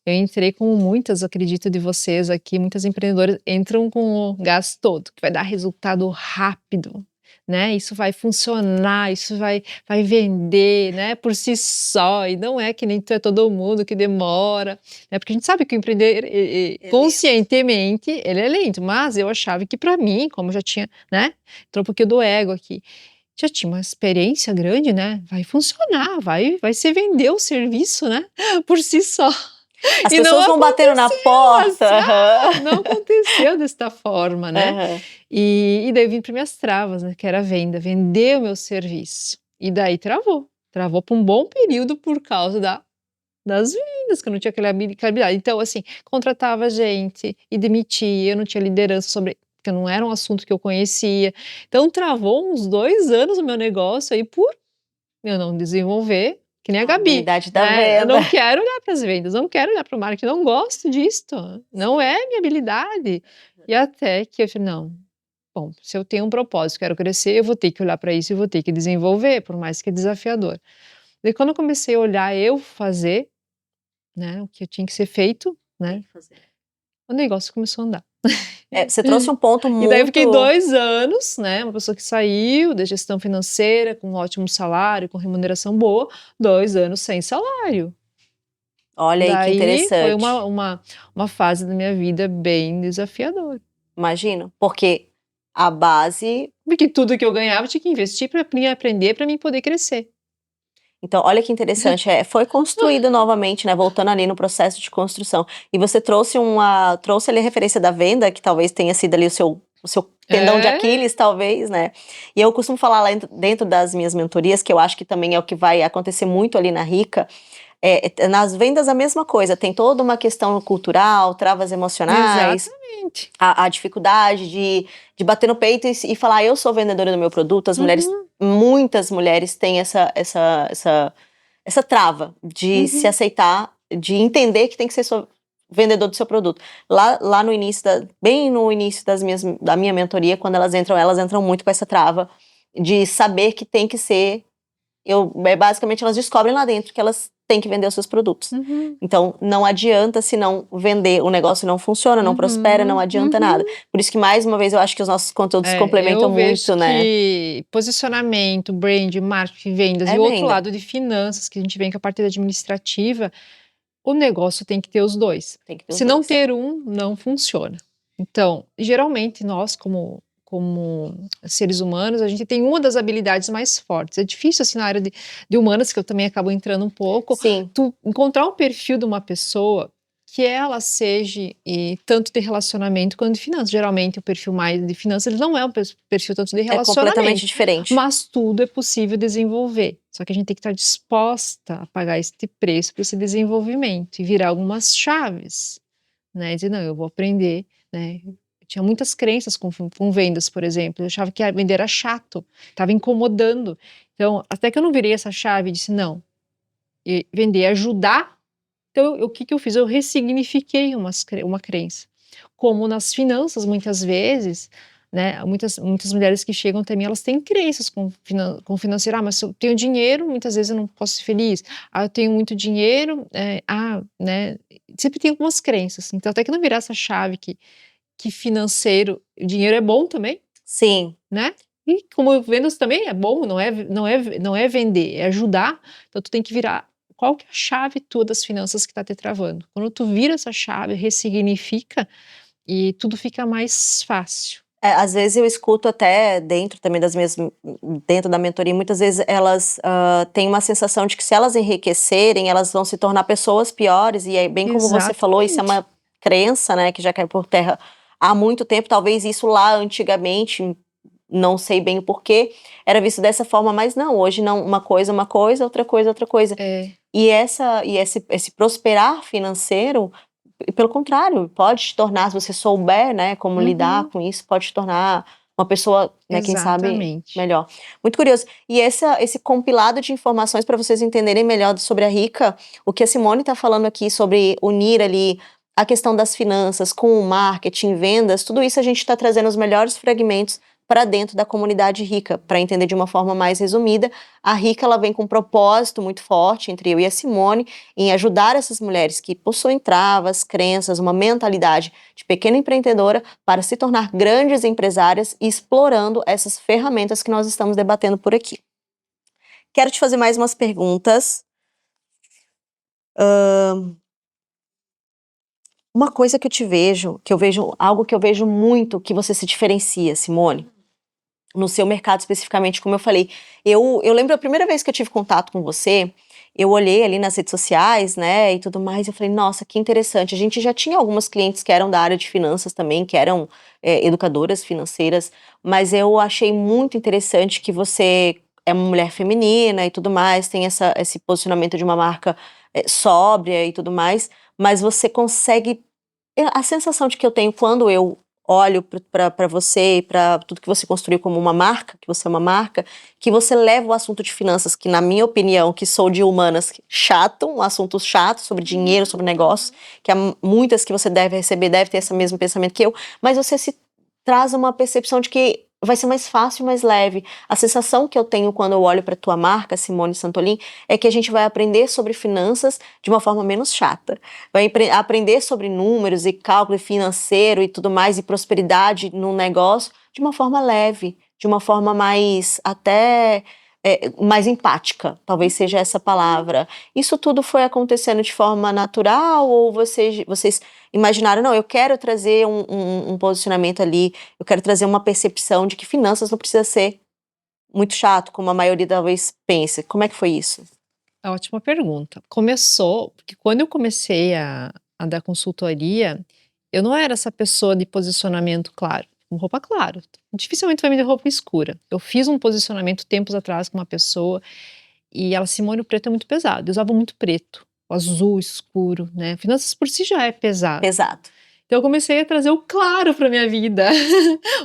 eu entrei como muitas, acredito, de vocês aqui, muitas empreendedoras entram com o gás todo, que vai dar resultado rápido, né? Isso vai funcionar, isso vai vender, né? Por si só, e não é que nem todo mundo que demora, né? Porque a gente sabe que o empreender conscientemente, ele é lento, mas eu achava que para mim, como já tinha, né? Entrou um pouquinho do ego aqui. Já tinha uma experiência grande, né? Vai funcionar, vai se vender o serviço, né? Por si só. As E pessoas vão batendo na porta. Não aconteceu desta forma, né? E daí eu vim para minhas travas, né? Que era a venda, vender o meu serviço. E daí travou por um bom período por causa das vendas, que eu não tinha aquela habilidade. Então, assim, contratava gente e demitia, eu não tinha liderança sobre, porque não era um assunto que eu conhecia. Então, travou uns 2 anos o meu negócio aí por eu não desenvolver, que nem a Gabi, habilidade da né? Eu venda. não quero olhar para as vendas, não quero olhar para o marketing, não gosto disso, não é minha habilidade. E até que eu falei, não, bom, se eu tenho um propósito, quero crescer, eu vou ter que olhar para isso e vou ter que desenvolver, por mais que é desafiador. Daí quando eu comecei a olhar eu fazer, né, o que tinha que ser feito, né, o negócio começou a andar. Você trouxe um ponto E daí eu fiquei muito... 2 anos, né, uma pessoa que saiu da gestão financeira, com um ótimo salário, com remuneração boa, 2 anos sem salário. Olha aí que Daí foi interessante. uma fase da minha vida bem desafiadora. Imagino, porque a base... Porque tudo que eu ganhava eu tinha que investir para mim aprender, para mim poder crescer. Então, olha que interessante, foi construído novamente, né, voltando ali no processo de construção. E você trouxe ali a referência da venda, que talvez tenha sido ali o seu tendão de Aquiles, talvez, né? E eu costumo falar lá dentro das minhas mentorias, que eu acho que também é o que vai acontecer muito ali na Rica, nas vendas a mesma coisa, tem toda uma questão cultural, travas emocionais, Exatamente. a dificuldade de bater no peito e falar, eu sou vendedora do meu produto. As mulheres, muitas mulheres têm essa trava de se aceitar, de entender que tem que ser vendedor do seu produto. Lá no início, bem no início da minha mentoria, quando elas entram muito com essa trava de saber que tem que ser... basicamente elas descobrem lá dentro que elas têm que vender os seus produtos. Então não adianta se não vender, o negócio não funciona, não prospera, não adianta nada. Por isso que mais uma vez eu acho que os nossos conteúdos complementam muito, né? Que posicionamento, brand, marketing, vendas e outro lado de finanças, que a gente vem com a parte administrativa, o negócio tem que ter os dois. Se não ter um, não funciona. Então, geralmente nós como como seres humanos, a gente tem uma das habilidades mais fortes. É difícil, assim, na área de humanas, que eu também acabo entrando um pouco, Sim, tu encontrar um perfil de uma pessoa que ela seja tanto de relacionamento quanto de finanças. Geralmente, o perfil mais de finanças, ele não é um perfil tanto de é completamente relacionamento, diferente. mas tudo é possível desenvolver. Só que a gente tem que estar disposta a pagar este preço para esse desenvolvimento e virar algumas chaves, né? Dizer, não, eu vou aprender, né? Eu tinha muitas crenças com vendas, por exemplo. Eu achava que vender era chato, estava incomodando. Então, até que eu não virei essa chave e disse, não, vender é ajudar. Então, o que eu fiz? Eu ressignifiquei uma crença. Como nas finanças, muitas vezes, né, muitas mulheres que chegam até mim, elas têm crenças com financeiro. Ah, mas se eu tenho dinheiro, muitas vezes eu não posso ser feliz. Ah, eu tenho muito dinheiro, né, sempre tem algumas crenças. Então, até que não virar essa chave que financeiro, o dinheiro é bom também, Sim. né? E como vendas também é bom, não é vender, é ajudar. Então tu tem que virar qual que é a chave tua das finanças que está te travando. Quando tu vira essa chave, ressignifica e tudo fica mais fácil. Às vezes eu escuto até dentro também dentro da mentoria, muitas vezes elas têm uma sensação de que se elas enriquecerem, elas vão se tornar pessoas piores, e é bem como você falou, isso é Exatamente. uma crença, né, que já caiu por terra há muito tempo, talvez isso lá antigamente, não sei bem o porquê, era visto dessa forma, mas não, hoje não, uma coisa, outra coisa, outra coisa. É, E esse prosperar financeiro, pelo contrário, pode te tornar, se você souber, né, como lidar uhum, com isso, pode te tornar uma pessoa, né, quem sabe, exatamente. melhor. Muito curioso. E esse compilado de informações para vocês entenderem melhor sobre a Rica, o que a Simone está falando aqui sobre unir ali a questão das finanças com o marketing, vendas, tudo isso a gente está trazendo os melhores fragmentos para dentro da comunidade Rica, para entender de uma forma mais resumida. A Rica, ela vem com um propósito muito forte entre eu e a Simone em ajudar essas mulheres que possuem travas, crenças, uma mentalidade de pequena empreendedora para se tornar grandes empresárias e explorando essas ferramentas que nós estamos debatendo por aqui. Quero te fazer mais umas perguntas. Uma coisa que eu vejo, algo que eu vejo muito que você se diferencia, Simone, no seu mercado especificamente, como eu falei. Eu lembro a primeira vez que eu tive contato com você, eu olhei ali nas redes sociais, né, e tudo mais, eu falei, nossa, que interessante. A gente já tinha algumas clientes que eram da área de finanças também, que eram educadoras financeiras, mas eu achei muito interessante que você é uma mulher feminina e tudo mais, tem esse posicionamento de uma marca sóbria e tudo mais, mas você consegue. A sensação de que eu tenho quando eu olho para você e para tudo que você construiu como uma marca, que você é uma marca, que você leva o assunto de finanças, que na minha opinião, que sou de humanas, chato, um assunto chato sobre dinheiro, sobre negócios, que há muitas que você deve receber, deve ter esse mesmo pensamento que eu, mas você se traz uma percepção de que vai ser mais fácil, mais leve. A sensação que eu tenho quando eu olho para tua marca, Simone Santolin, é que a gente vai aprender sobre finanças de uma forma menos chata. Vai aprender sobre números e cálculo financeiro e tudo mais, e prosperidade no negócio, de uma forma leve, de uma forma mais até mais empática, talvez seja essa palavra. Isso tudo foi acontecendo de forma natural ou vocês imaginaram, não, eu quero trazer um posicionamento ali, eu quero trazer uma percepção de que finanças não precisa ser muito chato, como a maioria talvez pense. Como é que foi isso? Ótima pergunta. Começou, porque quando eu comecei a dar consultoria, eu não era essa pessoa de posicionamento claro, com roupa clara. Dificilmente vai me dar roupa escura. Eu fiz um posicionamento tempos atrás com uma pessoa e ela, Simone, o preto é muito pesado. Eu usava muito preto, o azul escuro, né? Finanças por si já é pesado. Pesado. Então eu comecei a trazer o claro para minha vida.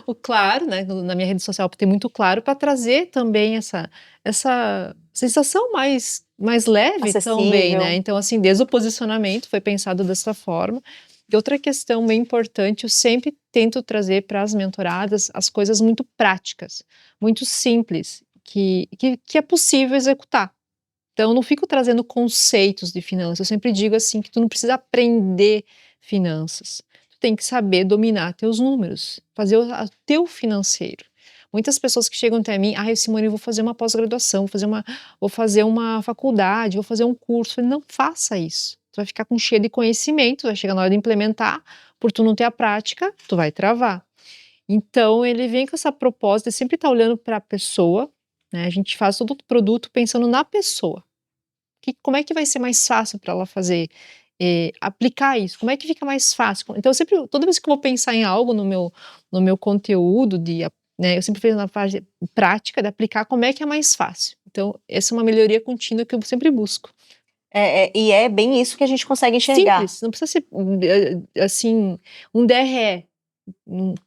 O claro, né, na minha rede social tem muito claro para trazer também essa sensação mais leve também, né? Acessível. Então assim, desde o posicionamento foi pensado dessa forma. E outra questão bem importante, eu sempre tento trazer para as mentoradas as coisas muito práticas, muito simples, que é possível executar. Então, eu não fico trazendo conceitos de finanças, eu sempre digo assim que tu não precisa aprender finanças, tu tem que saber dominar teus números, fazer o teu financeiro. Muitas pessoas que chegam até mim, Simone, eu vou fazer uma pós-graduação, vou fazer uma faculdade, vou fazer um curso. Eu falei, não faça isso. Tu vai ficar com cheio de conhecimento, vai chegar na hora de implementar, por tu não ter a prática, tu vai travar. Então, ele vem com essa proposta de sempre estar olhando para a pessoa, né? A gente faz todo o produto pensando na pessoa. Como é que vai ser mais fácil para ela fazer, aplicar isso? Como é que fica mais fácil? Então, toda vez que eu vou pensar em algo no meu conteúdo, né, eu sempre penso na fase prática de aplicar como é que é mais fácil. Então, essa é uma melhoria contínua que eu sempre busco. E é bem isso que a gente consegue enxergar. Simples, não precisa ser assim, um DRE.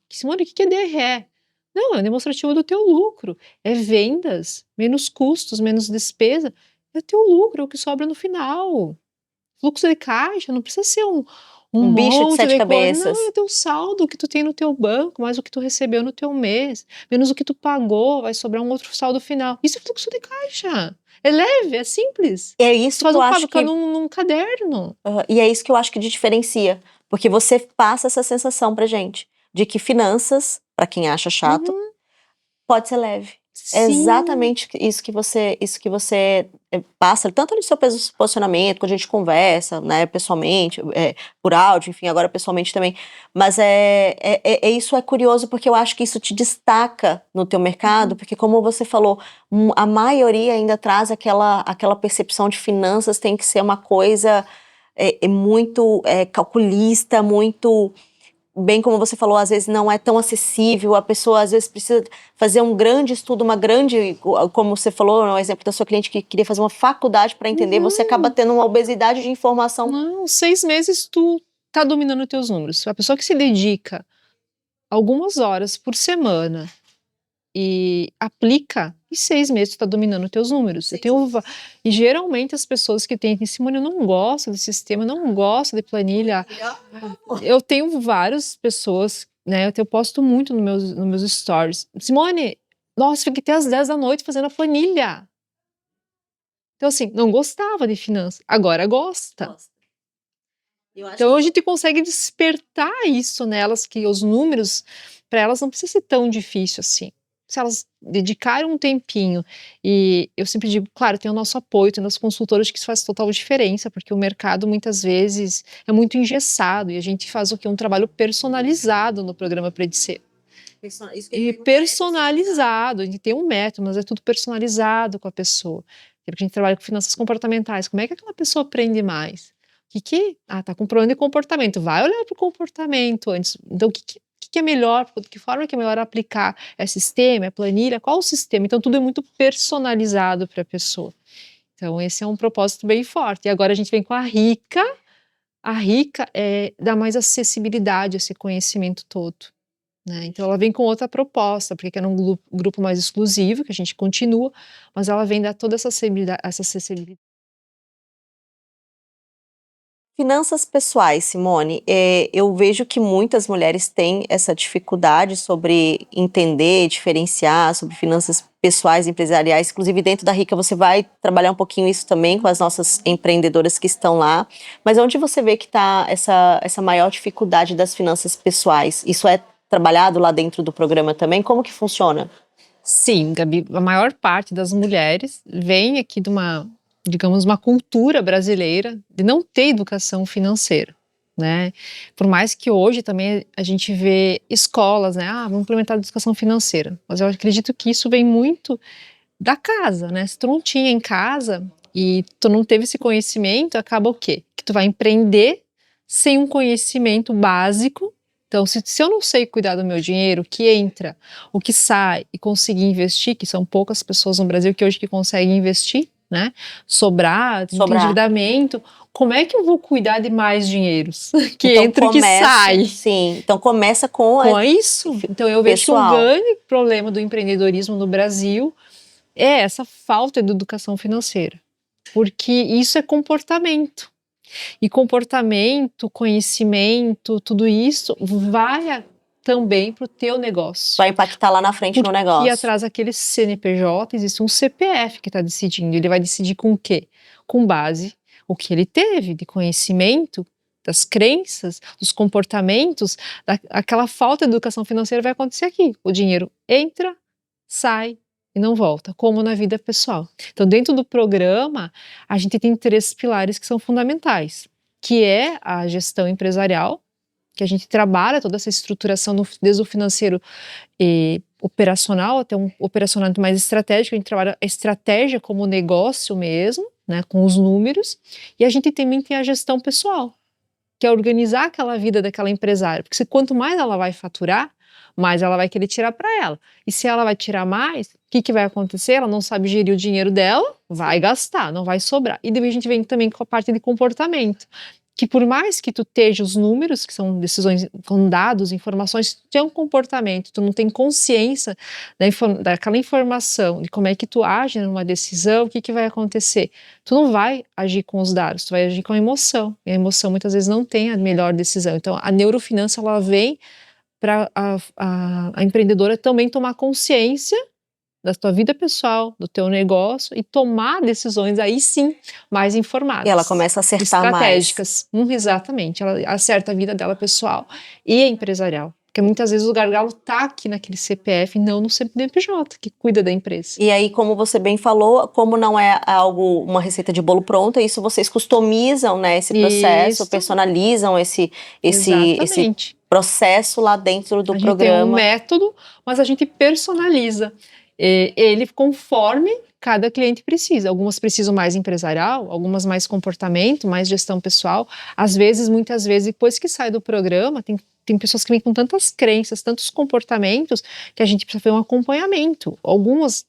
Simone, o que é DRE? Não, é demonstrativo do teu lucro. É vendas, menos custos, menos despesa. É o teu lucro, é o que sobra no final. Fluxo de caixa não precisa ser um Bicho de monte sete de coisa. Não, cabeças. é o teu saldo que tu tem no teu banco, mais o que tu recebeu no teu mês, menos o que tu pagou, vai sobrar um outro saldo final. Isso é fluxo de caixa. É leve, é simples. É Tu isso faz que eu acho fica que num caderno. E é isso que eu acho que diferencia, porque você passa essa sensação pra gente de que finanças, pra quem acha chato, Uhum. pode ser leve. É Sim. exatamente isso que você passa, tanto no seu posicionamento, quando a gente conversa, né, pessoalmente, por áudio, enfim, agora pessoalmente também. Mas isso é curioso porque eu acho que isso te destaca no teu mercado, Uhum. porque como você falou, a maioria ainda traz aquela percepção de finanças tem que ser uma coisa muito calculista, muito bem como você falou, às vezes não é tão acessível, a pessoa às vezes precisa fazer um grande estudo, como você falou, no exemplo da sua cliente que queria fazer uma faculdade para entender, você acaba Uhum. tendo uma obesidade de informação. Não, 6 meses tu tá dominando teus números. A pessoa que se dedica algumas horas por semana e aplica, em 6 meses tu tá dominando teus números. E geralmente as pessoas que têm Simone, eu não gosto de sistema, eu não gosto de planilha. Eu tenho várias pessoas, né? Eu posto muito nos meus stories. Simone, nossa, fiquei até às 10 da noite fazendo a planilha. Então, assim, não gostava de finanças, agora gosta. Então a gente consegue despertar isso nelas, que os números, para elas não precisa ser tão difícil assim. Se elas dedicarem um tempinho, e eu sempre digo, claro, tem o nosso apoio, tem as consultoras que isso faz total diferença, porque o mercado muitas vezes é muito engessado e a gente faz o quê? Um trabalho personalizado no programa Predicer. E personalizado, a gente tem um método, mas é tudo personalizado com a pessoa. Porque a gente trabalha com finanças comportamentais. Como é que aquela pessoa aprende mais? Tá com problema de comportamento. Vai olhar para o comportamento antes. Então, o que é melhor? De que forma que é melhor aplicar? É sistema? É planilha? Qual o sistema? Então, tudo é muito personalizado para a pessoa. Então, esse é um propósito bem forte. E agora a gente vem com a Rica. A Rica dá mais acessibilidade a esse conhecimento todo. Né? Então ela vem com outra proposta, porque era um grupo mais exclusivo, que a gente continua, mas ela vem dar toda essa acessibilidade. Finanças pessoais, Simone, eu vejo que muitas mulheres têm essa dificuldade sobre entender, diferenciar sobre finanças pessoais e empresariais. Inclusive, dentro da Rica, você vai trabalhar um pouquinho isso também com as nossas empreendedoras que estão lá. Mas onde você vê que está essa maior dificuldade das finanças pessoais? Isso é trabalhado lá dentro do programa também? Como que funciona? Sim, Gabi, a maior parte das mulheres vem aqui de digamos, uma cultura brasileira de não ter educação financeira, né? Por mais que hoje também a gente vê escolas, né? Vamos implementar a educação financeira. Mas eu acredito que isso vem muito da casa, né? Se tu não tinha em casa e tu não teve esse conhecimento, acaba o quê? Que tu vai empreender sem um conhecimento básico. Então, se eu não sei cuidar do meu dinheiro, o que entra, o que sai e conseguir investir, que são poucas pessoas no Brasil que hoje que conseguem investir, né? Sobrar, tem endividamento. Como é que eu vou cuidar de mais dinheiros que então, entra e que sai? Sim, então começa com isso. Então eu vejo que um grande problema do empreendedorismo no Brasil é essa falta de educação financeira, porque isso é comportamento. E comportamento, conhecimento, tudo isso vai também para o teu negócio. Vai impactar lá na frente no negócio. E atrás daquele CNPJ existe um CPF que está decidindo. Ele vai decidir com o quê? Com base o que ele teve de conhecimento, das crenças, dos comportamentos, aquela falta de educação financeira vai acontecer aqui. O dinheiro entra, sai e não volta, como na vida pessoal. Então, dentro do programa, a gente tem 3 pilares que são fundamentais, que é a gestão empresarial, que a gente trabalha toda essa estruturação desde o financeiro e operacional até um operacional mais estratégico. A gente trabalha a estratégia como negócio mesmo, né, com os números, e a gente também tem a gestão pessoal, que é organizar aquela vida daquela empresária, porque quanto mais ela vai faturar, mais ela vai querer tirar para ela. E se ela vai tirar mais, o que vai acontecer? Ela não sabe gerir o dinheiro dela, vai gastar, não vai sobrar. E daí a gente vem também com a parte de comportamento, que por mais que tu esteja os números, que são decisões com dados, informações, tu tem um comportamento, tu não tem consciência daquela informação, de como é que tu age numa decisão, o que vai acontecer? Tu não vai agir com os dados, tu vai agir com a emoção, e a emoção muitas vezes não tem a melhor decisão. Então a neurofinança, ela vem para a empreendedora também tomar consciência da tua vida pessoal, do teu negócio e tomar decisões aí sim mais informadas. E ela começa a acertar estratégicas. Exatamente, ela acerta a vida dela pessoal e empresarial. Porque muitas vezes o gargalo tá aqui naquele CPF e não no CNPJ, que cuida da empresa. E aí, como você bem falou, como não é uma receita de bolo pronta, isso vocês customizam, né, esse processo, personalizam esse processo lá dentro do programa. A gente tem um método, mas a gente personaliza ele conforme cada cliente precisa. Algumas precisam mais empresarial, algumas mais comportamento, mais gestão pessoal. Às vezes, muitas vezes, depois que sai do programa, tem pessoas que vêm com tantas crenças, tantos comportamentos, que a gente precisa fazer um acompanhamento. Algumas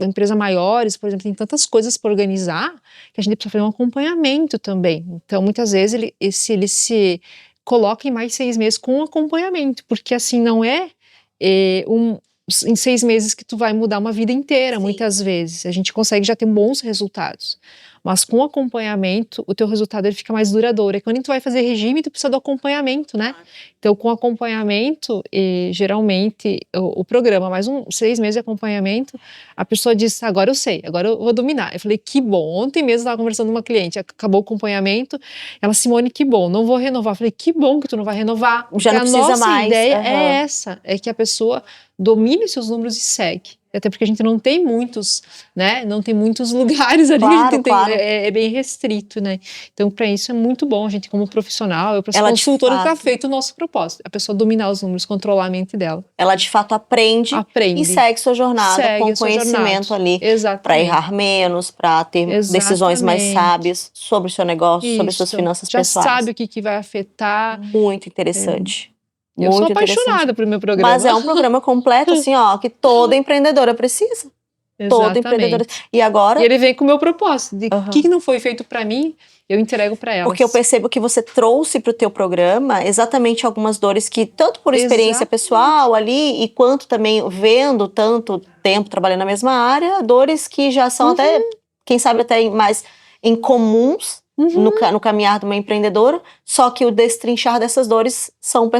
empresas maiores, por exemplo, tem tantas coisas para organizar, que a gente precisa fazer um acompanhamento também. Então, muitas vezes, ele se coloca em mais 6 meses com um acompanhamento, porque assim, não é em 6 meses que tu vai mudar uma vida inteira. Sim. Muitas vezes. A gente consegue já ter bons resultados. Mas com acompanhamento, o teu resultado ele fica mais duradouro. E quando tu vai fazer regime, tu precisa do acompanhamento, né? Então, com acompanhamento, geralmente, o programa, mais 6 meses de acompanhamento, a pessoa diz, agora eu sei, agora eu vou dominar. Eu falei, que bom. Ontem mesmo eu estava conversando com uma cliente, acabou o acompanhamento, ela, Simone, que bom, não vou renovar. Eu falei, que bom que tu não vai renovar. Já não precisa mais. A nossa ideia é essa, é que a pessoa domine seus números e segue. Até porque a gente não tem muitos, né? Não tem muitos lugares ali, claro, a gente claro. É bem restrito, né? Então, para isso é muito bom, a gente como profissional, eu para consultora está feito o nosso propósito, a pessoa dominar os números, controlar a mente dela. Ela de fato aprende. E segue sua jornada com conhecimento ali, para errar menos, para ter decisões mais sábias sobre o seu negócio, sobre suas finanças pessoais. Já sabe o que vai afetar. Muito interessante. Eu sou apaixonada pelo meu programa. Mas é um programa completo, assim, ó, que toda empreendedora precisa. Toda empreendedora. E agora... E ele vem com o meu propósito, de o que não foi feito para mim, eu entrego para elas. Porque eu percebo que você trouxe para o teu programa exatamente algumas dores que, tanto por experiência pessoal ali, e quanto também vendo tanto tempo trabalhando na mesma área, dores que já são até, quem sabe até mais incomuns, no caminhar de uma empreendedora, só que o destrinchar dessas dores são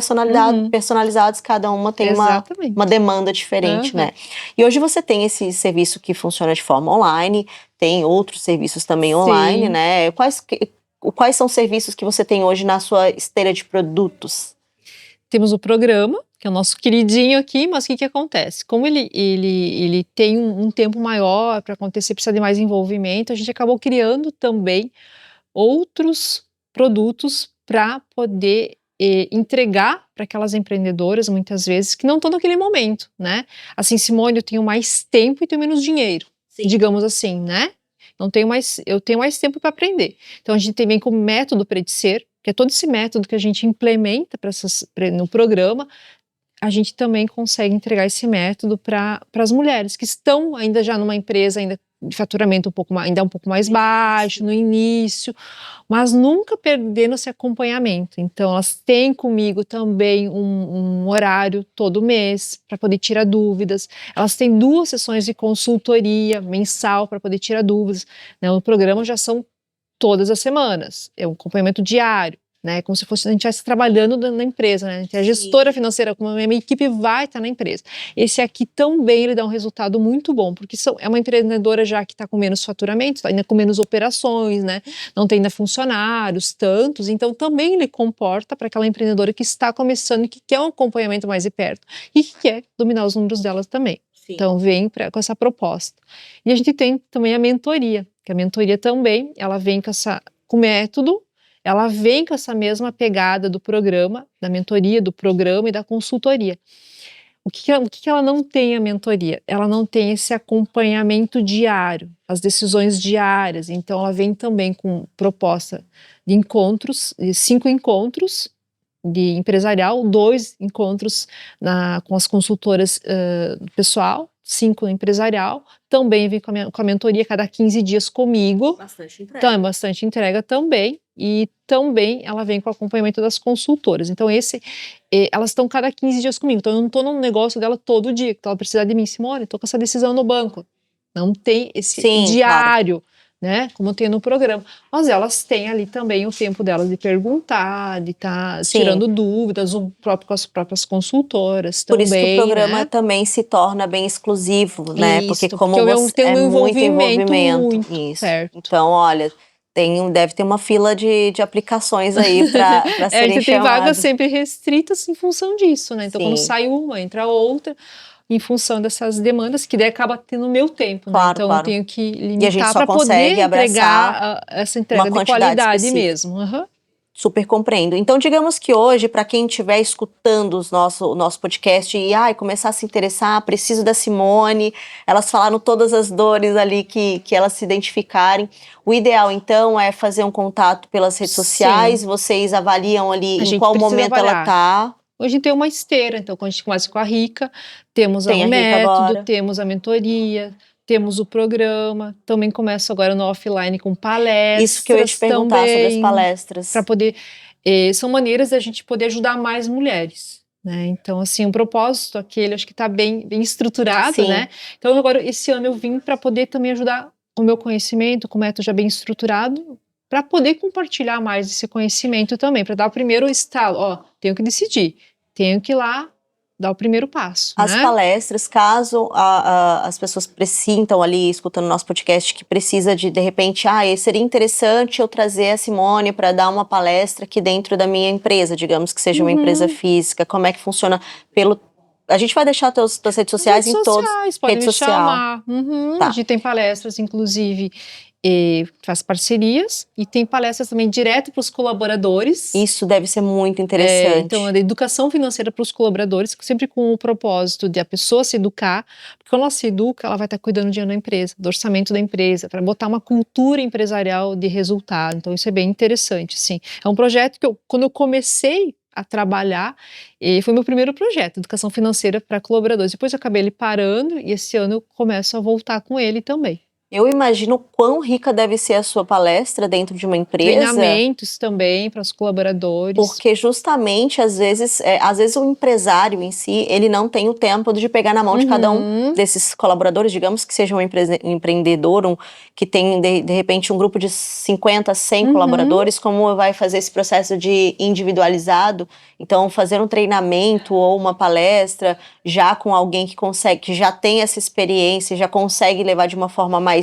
personalizados, cada uma tem uma demanda diferente, né? E hoje você tem esse serviço que funciona de forma online, tem outros serviços também online, né? Quais são os serviços que você tem hoje na sua esteira de produtos? Temos o programa, que é o nosso queridinho aqui, mas o que acontece? Como ele tem um tempo maior para acontecer, precisa de mais envolvimento, a gente acabou criando também outros produtos para poder entregar para aquelas empreendedoras, muitas vezes, que não estão naquele momento, né? Assim, Simone, eu tenho mais tempo e tenho menos dinheiro, digamos assim, né? Eu tenho mais tempo para aprender. Então, a gente tem bem como método Predicer, que é todo esse método que a gente implementa no programa, a gente também consegue entregar esse método para as mulheres que estão ainda já numa empresa, ainda de faturamento ainda um pouco mais baixo no início, mas nunca perdendo esse acompanhamento. Então, elas têm comigo também um horário todo mês para poder tirar dúvidas. Elas têm 2 sessões de consultoria mensal para poder tirar dúvidas. Né? O programa já são todas as semanas, é um acompanhamento diário. Né, como se a gente estivesse trabalhando na empresa, né? A gestora financeira, como a minha equipe vai estar na empresa. Esse aqui também ele dá um resultado muito bom, porque é uma empreendedora já que está com menos faturamento, ainda com menos operações, né? Não tem ainda funcionários, tantos, então também ele comporta para aquela empreendedora que está começando e que quer um acompanhamento mais de perto e que quer dominar os números delas também. Sim. Então vem com essa proposta. E a gente tem também a mentoria, que a mentoria também, ela vem com método, ela vem com essa mesma pegada do programa, da mentoria, do programa e da consultoria. O que ela não tem a mentoria? Ela não tem esse acompanhamento diário, as decisões diárias. Então, ela vem também com proposta de encontros, de 5 encontros de empresarial, 2 encontros com as consultoras do pessoal, 5 no empresarial. Também vem com a mentoria cada 15 dias comigo. Bastante entrega. Então, é bastante entrega também. E também ela vem com o acompanhamento das consultoras. Então, elas estão cada 15 dias comigo. Então, eu não estou no negócio dela todo dia. Então, ela precisa de mim. Simone, estou com essa decisão no banco. Não tem esse diário, né? Como tem no programa. Mas elas têm ali também o tempo delas de perguntar, de estar tirando dúvidas, com as próprias consultoras também. Por isso que o programa também se torna bem exclusivo, né? Porque como você tem muito envolvimento. muito isso. perto. Então, olha, deve ter uma fila de aplicações aí para serem chamadas. Tem vagas sempre restritas em função disso, né? Então, quando sai uma, entra outra, em função dessas demandas, que daí acaba tendo o meu tempo, né? Então, eu tenho que limitar para poder entregar essa entrega de qualidade mesmo. Super compreendo. Então, digamos que hoje, para quem estiver escutando o nosso podcast e começar a se interessar, preciso da Simone, elas falaram todas as dores ali que elas se identificarem. O ideal, então, é fazer um contato pelas redes sociais, vocês avaliam ali em qual momento ela está. Hoje a gente tem uma esteira, então quando a gente começa com a Rica, temos o método, temos a mentoria, temos o programa, também começo agora no offline com palestras. Isso que eu ia te perguntar sobre as palestras. Para poder, são maneiras da gente poder ajudar mais mulheres, né? Então, assim, o propósito aquele, acho que está bem estruturado, né? Então, agora, esse ano eu vim para poder também ajudar o meu conhecimento, com o método já bem estruturado, para poder compartilhar mais esse conhecimento também, para dar o primeiro estalo, tenho que decidir, tenho que ir lá dar o primeiro passo. As palestras, caso as pessoas precisam ali, escutando o nosso podcast, que precisa de repente, seria interessante eu trazer a Simone para dar uma palestra aqui dentro da minha empresa, digamos que seja uma empresa física, como é que funciona A gente vai deixar tuas redes sociais em todas. Podem me chamar. Tá. A gente tem palestras, inclusive, faz parcerias e tem palestras também direto para os colaboradores. Isso deve ser muito interessante. Então, a educação financeira para os colaboradores, sempre com o propósito de a pessoa se educar, porque quando ela se educa, ela vai estar cuidando do dinheiro da empresa, do orçamento da empresa, para botar uma cultura empresarial de resultado. Então, isso é bem interessante, sim. É um projeto que quando eu comecei a trabalhar, foi meu primeiro projeto, educação financeira para colaboradores. Depois eu acabei ele parando e esse ano eu começo a voltar com ele também. Eu imagino quão rica deve ser a sua palestra dentro de uma empresa. Treinamentos também para os colaboradores. Porque justamente, às vezes o empresário em si, ele não tem o tempo de pegar na mão de cada um desses colaboradores, digamos que seja um empreendedor, que tem de repente um grupo de 50, 100 colaboradores, como vai fazer esse processo de individualizado. Então, fazer um treinamento ou uma palestra já com alguém que já tem essa experiência, já consegue levar de uma forma mais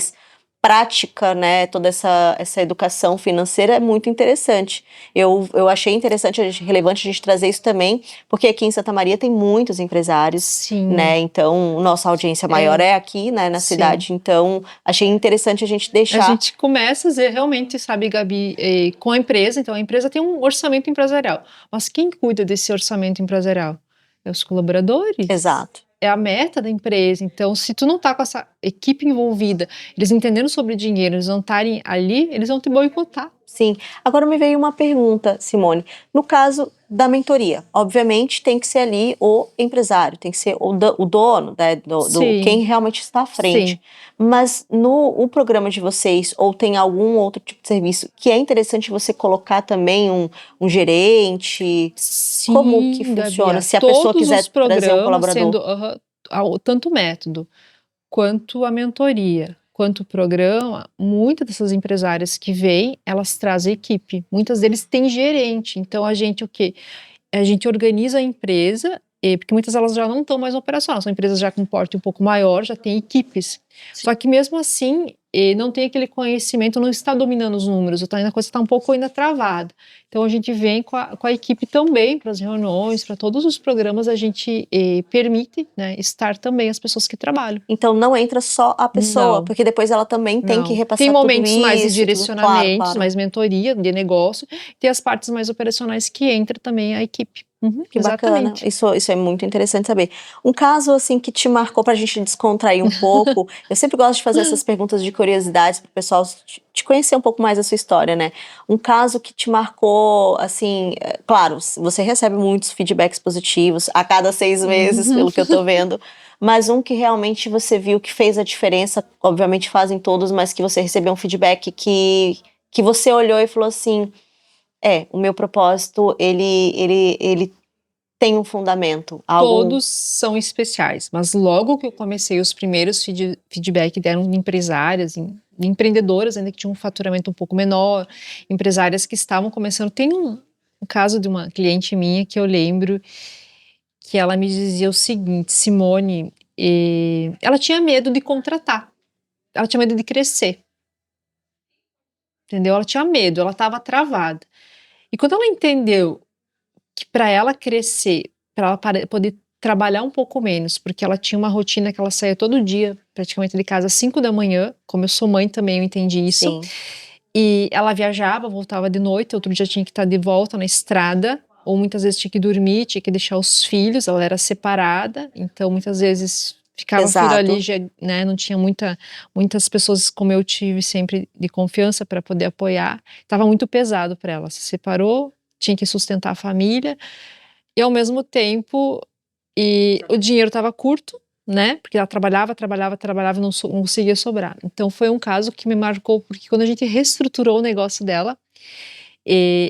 prática, né, toda essa educação financeira é muito interessante. Eu achei interessante, relevante a gente trazer isso também, porque aqui em Santa Maria tem muitos empresários, né, então nossa audiência maior é aqui, né, na cidade, então achei interessante a gente deixar. A gente começa a ver realmente, sabe, Gabi, com a empresa, então a empresa tem um orçamento empresarial, mas quem cuida desse orçamento empresarial? É os colaboradores. Exato. É a meta da empresa, então se tu não tá com essa equipe envolvida, eles entendendo sobre dinheiro, eles não estarem ali, eles vão te boicotar. Sim. Agora me veio uma pergunta, Simone. No caso da mentoria, obviamente tem que ser ali o empresário, tem que ser o dono, né, quem realmente está à frente. Sim. Mas o programa de vocês, ou tem algum outro tipo de serviço, que é interessante você colocar também um gerente? Sim, como que funciona? Gabi, se a pessoa quiser trazer um colaborador? Tanto o método, quanto a mentoria, quanto o programa, muitas dessas empresárias que vêm, elas trazem equipe. Muitas deles têm gerente. Então, a gente A gente organiza a empresa, porque muitas delas já não estão mais operacionais. São empresas já com porte um pouco maior, já têm equipes. Sim. Só que mesmo assim, não tem aquele conhecimento, não está dominando os números, a coisa está um pouco ainda travada. Então a gente vem com a equipe também para as reuniões, para todos os programas, a gente permite, né, estar também as pessoas que trabalham. Então não entra só a pessoa, Não. porque depois ela também tem que repassar Tem tudo momentos mais de isso, direcionamentos, claro. mais mentoria, de negócio, tem as partes mais operacionais que entra também a equipe. Que bacana, isso é muito interessante saber. Um caso assim que te marcou pra gente descontrair um pouco, eu sempre gosto de fazer essas perguntas de curiosidades pro pessoal te conhecer um pouco mais da sua história, né? Um caso que te marcou, assim, claro, você recebe muitos feedbacks positivos a cada 6 meses, pelo que eu tô vendo, mas um que realmente você viu que fez a diferença, obviamente fazem todos, mas que você recebeu um feedback que você olhou e falou assim, o meu propósito, ele tem um fundamento. Todos são especiais, mas logo que eu comecei, os primeiros feedback deram de empresárias, de empreendedoras ainda que tinham um faturamento um pouco menor, empresárias que estavam começando. Tem um caso de uma cliente minha que eu lembro que ela me dizia o seguinte, Simone, ela tinha medo de contratar, ela tinha medo de crescer, entendeu? Ela tinha medo, ela estava travada. E quando ela entendeu que para ela crescer, para ela poder trabalhar um pouco menos, porque ela tinha uma rotina que ela saía todo dia, praticamente de casa às 5 da manhã, como eu sou mãe também, eu entendi isso. Sim. E ela viajava, voltava de noite, outro dia tinha que estar de volta na estrada, ou muitas vezes tinha que dormir, tinha que deixar os filhos, ela era separada, então muitas vezes ficava filho ali, já, né, não tinha muitas pessoas como eu tive sempre de confiança para poder apoiar, estava muito pesado para ela, se separou, tinha que sustentar a família, e ao mesmo tempo, o dinheiro estava curto, né, porque ela trabalhava, não conseguia sobrar. Então foi um caso que me marcou, porque quando a gente reestruturou o negócio dela,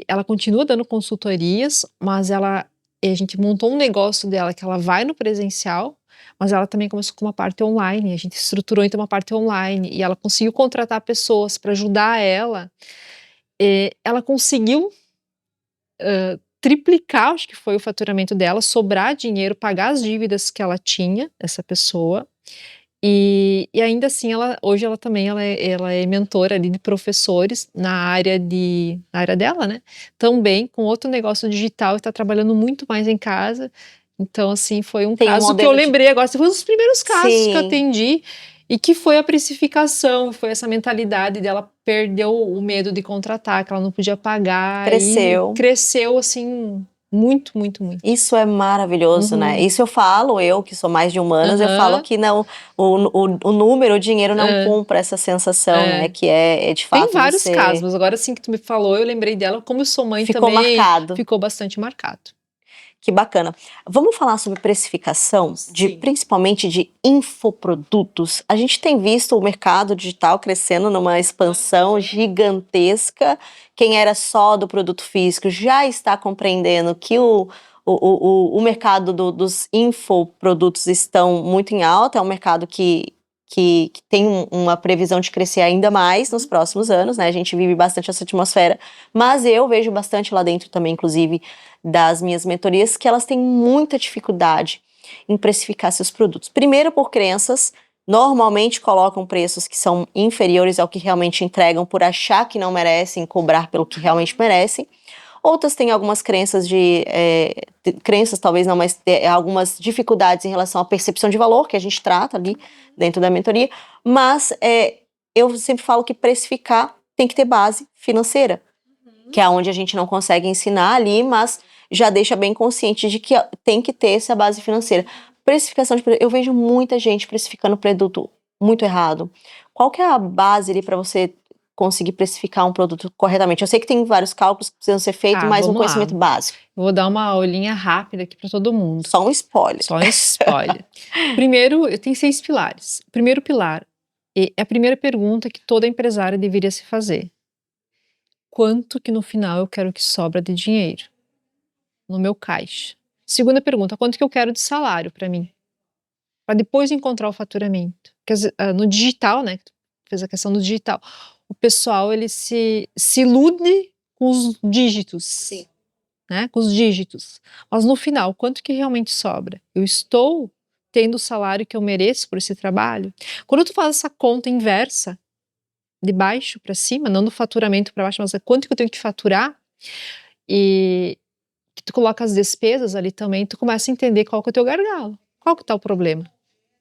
ela continua dando consultorias, mas a gente montou um negócio dela que ela vai no presencial, mas ela também começou com uma parte online, a gente estruturou então uma parte online, e ela conseguiu contratar pessoas para ajudar ela, ela conseguiu triplicar, acho que foi o faturamento dela, sobrar dinheiro, pagar as dívidas que ela tinha, essa pessoa, e ainda assim, hoje ela também ela é mentora ali de professores na área dela, né? Também com outro negócio digital, está trabalhando muito mais em casa. Então, assim, foi um caso que eu lembrei agora. Foi um dos primeiros casos que eu atendi e que foi a precificação, foi essa mentalidade dela perdeu o medo de contratar, que ela não podia pagar. E cresceu, assim, muito, muito, muito. Isso é maravilhoso, né? Isso eu que sou mais de humanas, eu falo que não, o número, o dinheiro não compra essa sensação, né? Que é de fato. Tem vários casos, mas agora sim que tu me falou, eu lembrei dela, como eu sou mãe também. Ficou bastante marcado. Que bacana. Vamos falar sobre precificação, principalmente de infoprodutos. A gente tem visto o mercado digital crescendo numa expansão gigantesca. Quem era só do produto físico já está compreendendo que o mercado dos infoprodutos estão muito em alta. É um mercado que tem uma previsão de crescer ainda mais nos próximos anos, né? A gente vive bastante essa atmosfera, mas eu vejo bastante lá dentro também, inclusive, das minhas mentorias, que elas têm muita dificuldade em precificar seus produtos. Primeiro, por crenças, normalmente colocam preços que são inferiores ao que realmente entregam por achar que não merecem cobrar pelo que realmente merecem. Outras têm algumas crenças crenças talvez não, mas algumas dificuldades em relação à percepção de valor, que a gente trata ali dentro da mentoria, mas eu sempre falo que precificar tem que ter base financeira, que é onde a gente não consegue ensinar ali, mas já deixa bem consciente de que tem que ter essa base financeira. Precificação de produto, eu vejo muita gente precificando produto muito errado. Qual que é a base ali para você conseguir precificar um produto corretamente? Eu sei que tem vários cálculos que precisam ser feitos, mas um conhecimento básico. Vou dar uma olhinha rápida aqui para todo mundo. Só um spoiler. Só um spoiler. Primeiro, eu tenho 6 pilares. O primeiro pilar é a primeira pergunta que toda empresária deveria se fazer. Quanto que no final eu quero que sobra de dinheiro no meu caixa? Segunda pergunta, quanto que eu quero de salário para mim? Para depois encontrar o faturamento. Porque no digital, né? Fez a questão do digital. O pessoal, ele se ilude com os dígitos. Sim. Né? Com os dígitos. Mas no final, quanto que realmente sobra? Eu estou tendo o salário que eu mereço por esse trabalho? Quando tu faz essa conta inversa, de baixo para cima, não do faturamento para baixo, mas é quanto que eu tenho que faturar, e que tu coloca as despesas ali também, tu começa a entender qual que é o teu gargalo, qual que tá o problema.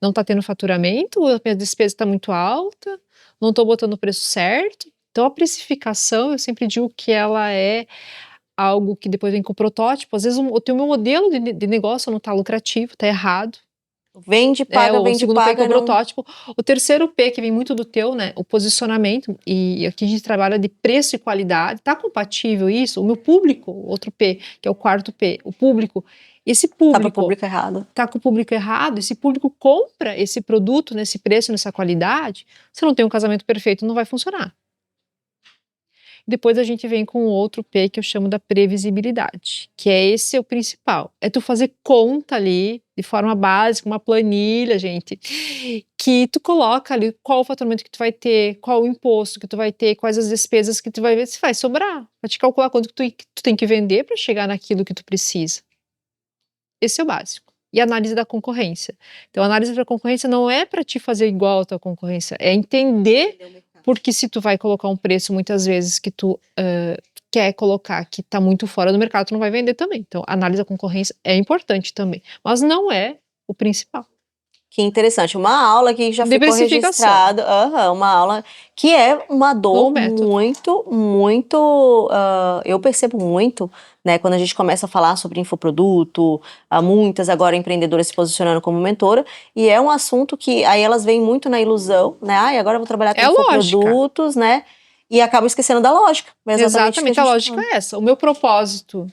Não tá tendo faturamento, a minha despesa tá muito alta, não tô botando o preço certo. Então a precificação, eu sempre digo que ela é algo que depois vem com o protótipo. Às vezes o teu meu modelo de negócio não tá lucrativo, tá errado. Vende, O vende, segundo P que é paga, o não. protótipo. O terceiro P, que vem muito do teu, né? O posicionamento. E aqui a gente trabalha de preço e qualidade. Tá compatível isso? O meu público, outro P, que é o quarto P, o público. Esse Tá pro público público errado. tá com o público errado, esse público compra esse produto nesse preço, nessa qualidade, você não tem um casamento perfeito, não vai funcionar. Depois a gente vem com o outro P que eu chamo da previsibilidade, que é esse o principal. É tu fazer conta ali, de forma básica, uma planilha, gente, que tu coloca ali qual o faturamento que tu vai ter, qual o imposto que tu vai ter, quais as despesas que tu vai ver, se vai sobrar. Vai te calcular quanto que tu tem que vender para chegar naquilo que tu precisa. Esse é o básico. E análise da concorrência. Então, a análise da concorrência não é para te fazer igual à tua concorrência, é entender, porque se tu vai colocar um preço muitas vezes que tu quer colocar que está muito fora do mercado, tu não vai vender também. Então, a análise da concorrência é importante também, mas não é o principal. Que interessante, uma aula que já ficou Diversificação. registrada, uma aula que é uma dor Bom método. muito, eu percebo muito, né, quando a gente começa a falar sobre infoproduto, há muitas agora empreendedoras se posicionando como mentora, e é um assunto que aí elas vêm muito na ilusão, né, agora eu vou trabalhar com É lógica. infoprodutos, né, e acabam esquecendo da lógica. Exatamente, a lógica é essa. O meu propósito,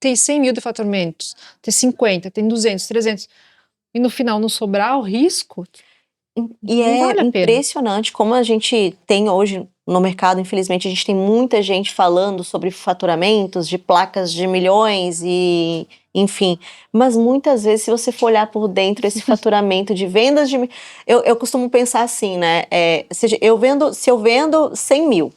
ter 100 mil de faturamentos, ter 50, ter 200, 300, e no final não sobrar, o risco E não é vale a pena. impressionante como a gente tem hoje no mercado, infelizmente, a gente tem muita gente falando sobre faturamentos de placas de milhões e, enfim. Mas muitas vezes, se você for olhar por dentro esse faturamento de vendas de... Eu costumo pensar assim, né? Se eu vendo 100 mil,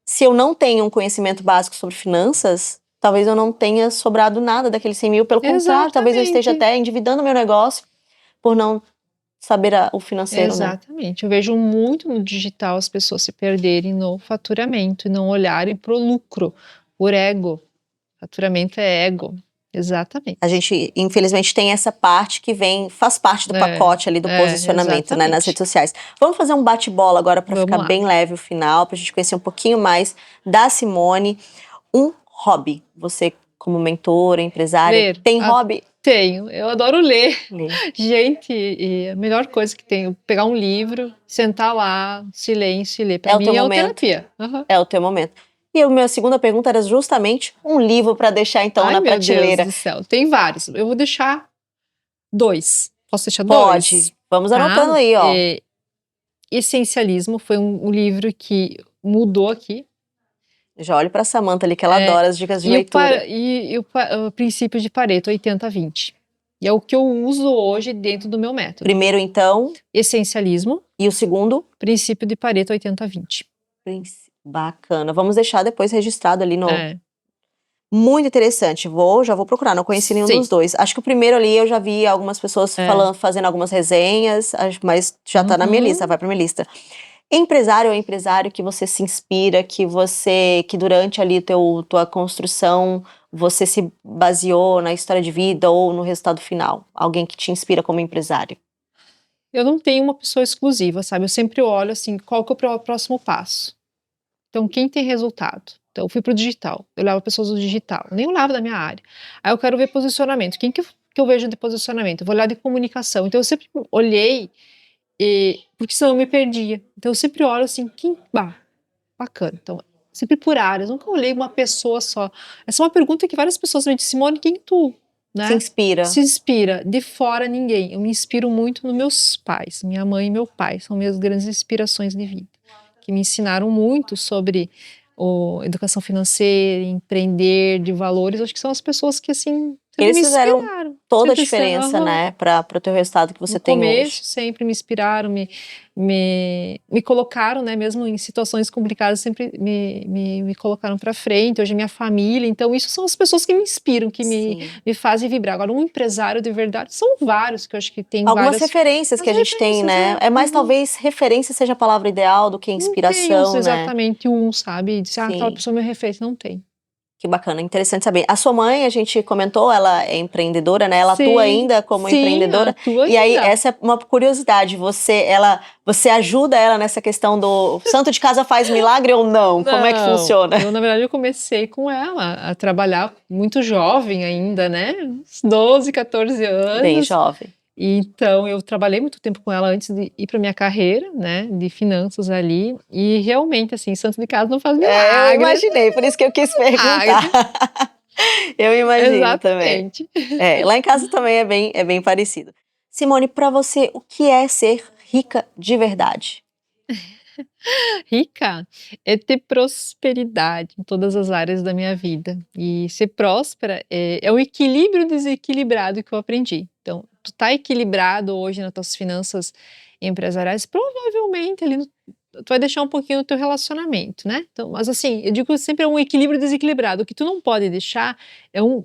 se eu não tenho um conhecimento básico sobre finanças, talvez eu não tenha sobrado nada daqueles 100 mil. Pelo contrário, talvez eu esteja até endividando meu negócio por não saber o financeiro, né? Exatamente. Eu vejo muito no digital as pessoas se perderem no faturamento e não olharem para o lucro, por ego. Faturamento é ego. Exatamente. A gente, infelizmente, tem essa parte que faz parte do pacote ali do posicionamento, né, nas redes sociais. Vamos fazer um bate-bola agora para ficar bem leve o final, para a gente conhecer um pouquinho mais da Simone. Um hobby, você como mentora, empresária, tem hobby? Tenho, eu adoro ler. Gente, e a melhor coisa que tenho, pegar um livro, sentar lá, silêncio e ler. Para mim é uma terapia. É o teu momento. E a minha segunda pergunta era justamente um livro para deixar então na prateleira. Meu Deus do céu, tem vários. Eu vou deixar 2. Posso deixar 2? Pode. Vamos anotando aí, ó. Essencialismo foi um livro que mudou aqui. Já olho para Samantha ali, que ela adora as dicas de leitura. E o princípio de Pareto, 80-20. E é o que eu uso hoje dentro do meu método. Primeiro, então... Essencialismo. E o segundo? Princípio de Pareto, 80-20. Bacana. Vamos deixar depois registrado ali no... Muito interessante. Já vou procurar, não conheci nenhum dos dois. Acho que o primeiro ali eu já vi algumas pessoas fazendo algumas resenhas, mas já tá na minha lista, vai pra minha lista. Empresário ou empresário que você se inspira, que durante ali tua construção, você se baseou na história de vida ou no resultado final? Alguém que te inspira como empresário? Eu não tenho uma pessoa exclusiva, sabe? Eu sempre olho assim, qual que é o próximo passo? Então, quem tem resultado? Então, eu fui pro digital, eu olhava pessoas do digital, nem olhava da minha área. Aí eu quero ver posicionamento. Quem que eu vejo de posicionamento? Eu vou olhar de comunicação. Então, eu sempre olhei, porque senão eu me perdia. Então, eu sempre olho assim, bacana. Então, sempre por áreas, nunca olhei uma pessoa só. Essa é uma pergunta que várias pessoas me dizem, Simone, quem tu? Né? Se inspira. Se inspira. De fora, ninguém. Eu me inspiro muito nos meus pais. Minha mãe e meu pai são minhas grandes inspirações de vida, que me ensinaram muito sobre educação financeira, empreender, de valores. Acho que são as pessoas que, assim, Sempre Eles me fizeram inspiraram. toda a Sempre diferença, aham. né, para o teu resultado que você No tem hoje. começo sempre me inspiraram, me colocaram, né, mesmo em situações complicadas, sempre me colocaram para frente. Hoje é minha família, então isso são as pessoas que me inspiram, que Sim. me fazem vibrar. Agora, um empresário de verdade, são vários, que eu acho que tem Algumas várias referências as que a gente tem, referências, né, é mais talvez referência seja a palavra ideal do que não tem um, inspiração, né. exatamente um, sabe, dizer: "Ah, aquela Sim. pessoa é minha referência", não tem. Que bacana, interessante saber. A sua mãe, a gente comentou, ela é empreendedora, né? Ela atua Sim, ainda como sim, empreendedora. atua E aí, ainda. essa é uma curiosidade. Você ajuda ela nessa questão do santo de casa faz milagre ou não? Como é que Não, funciona? eu na verdade eu comecei com ela a trabalhar muito jovem ainda, né, uns 12, 14 Bem anos. jovem. Então eu trabalhei muito tempo com ela antes de ir para minha carreira, né, de finanças ali, e realmente, assim, santo de casa não faz É, eu milagre, imaginei, por isso que eu quis perguntar. milagre. Eu imagino também. Exatamente. É, lá em casa também é bem parecido. Simone, para você, o que é ser rica de verdade? Rica é ter prosperidade em todas as áreas da minha vida. E ser próspera é o equilíbrio desequilibrado que eu aprendi. Então, tu tá equilibrado hoje nas tuas finanças empresariais, provavelmente ali tu vai deixar um pouquinho no teu relacionamento, né? Então, mas assim, eu digo sempre é um equilíbrio desequilibrado. O que tu não pode deixar é um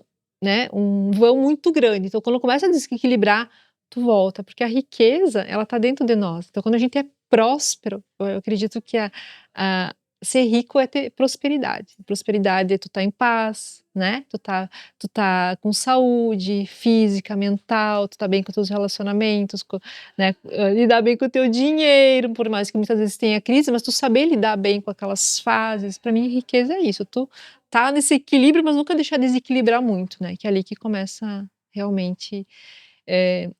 vão muito grande. Então, quando começa a desequilibrar, tu volta, porque a riqueza, ela tá dentro de nós. Então, quando a gente é próspero, eu acredito que a ser rico é ter prosperidade. Prosperidade é tu tá em paz, né? Tu tá com saúde física, mental, tu tá bem com teus relacionamentos, né? Lidar bem com o teu dinheiro, por mais que muitas vezes tenha crise, mas tu saber lidar bem com aquelas fases. Para mim, riqueza é isso. Tu tá nesse equilíbrio, mas nunca deixar desequilibrar muito, né? Que é ali que começa realmente eh,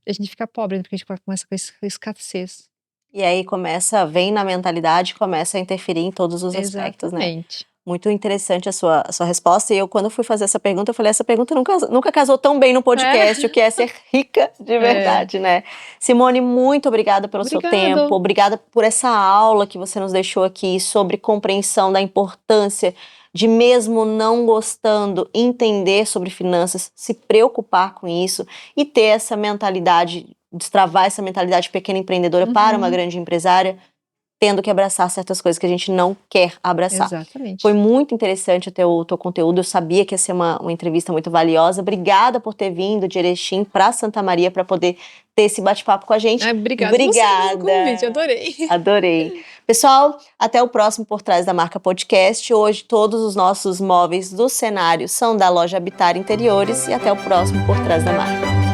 a gente fica pobre, né? Porque a gente começa com a escassez. E aí vem na mentalidade, começa a interferir em todos os aspectos, né? Exatamente. Muito interessante a sua resposta. E eu, quando fui fazer essa pergunta, eu falei: essa pergunta nunca casou tão bem no podcast, o que é ser rica de É. verdade, né? Simone, muito obrigada pelo seu tempo, Obrigado. obrigada por essa aula que você nos deixou aqui sobre compreensão da importância de, mesmo não gostando, entender sobre finanças, se preocupar com isso e ter essa mentalidade, destravar essa mentalidade pequena empreendedora para uma Uhum. grande empresária, tendo que abraçar certas coisas que a gente não quer abraçar. Foi Exatamente. muito interessante o teu conteúdo, eu sabia que ia ser uma entrevista muito valiosa. Obrigada por ter vindo de Erechim para Santa Maria para poder ter esse bate-papo com a gente. Ai, obrigada você pelo convite, Obrigada. adorei. Adorei. Pessoal, até o próximo Por Trás da Marca Podcast. Hoje todos os nossos móveis do cenário são da loja Habitar Interiores e até o próximo Por Trás da Marca.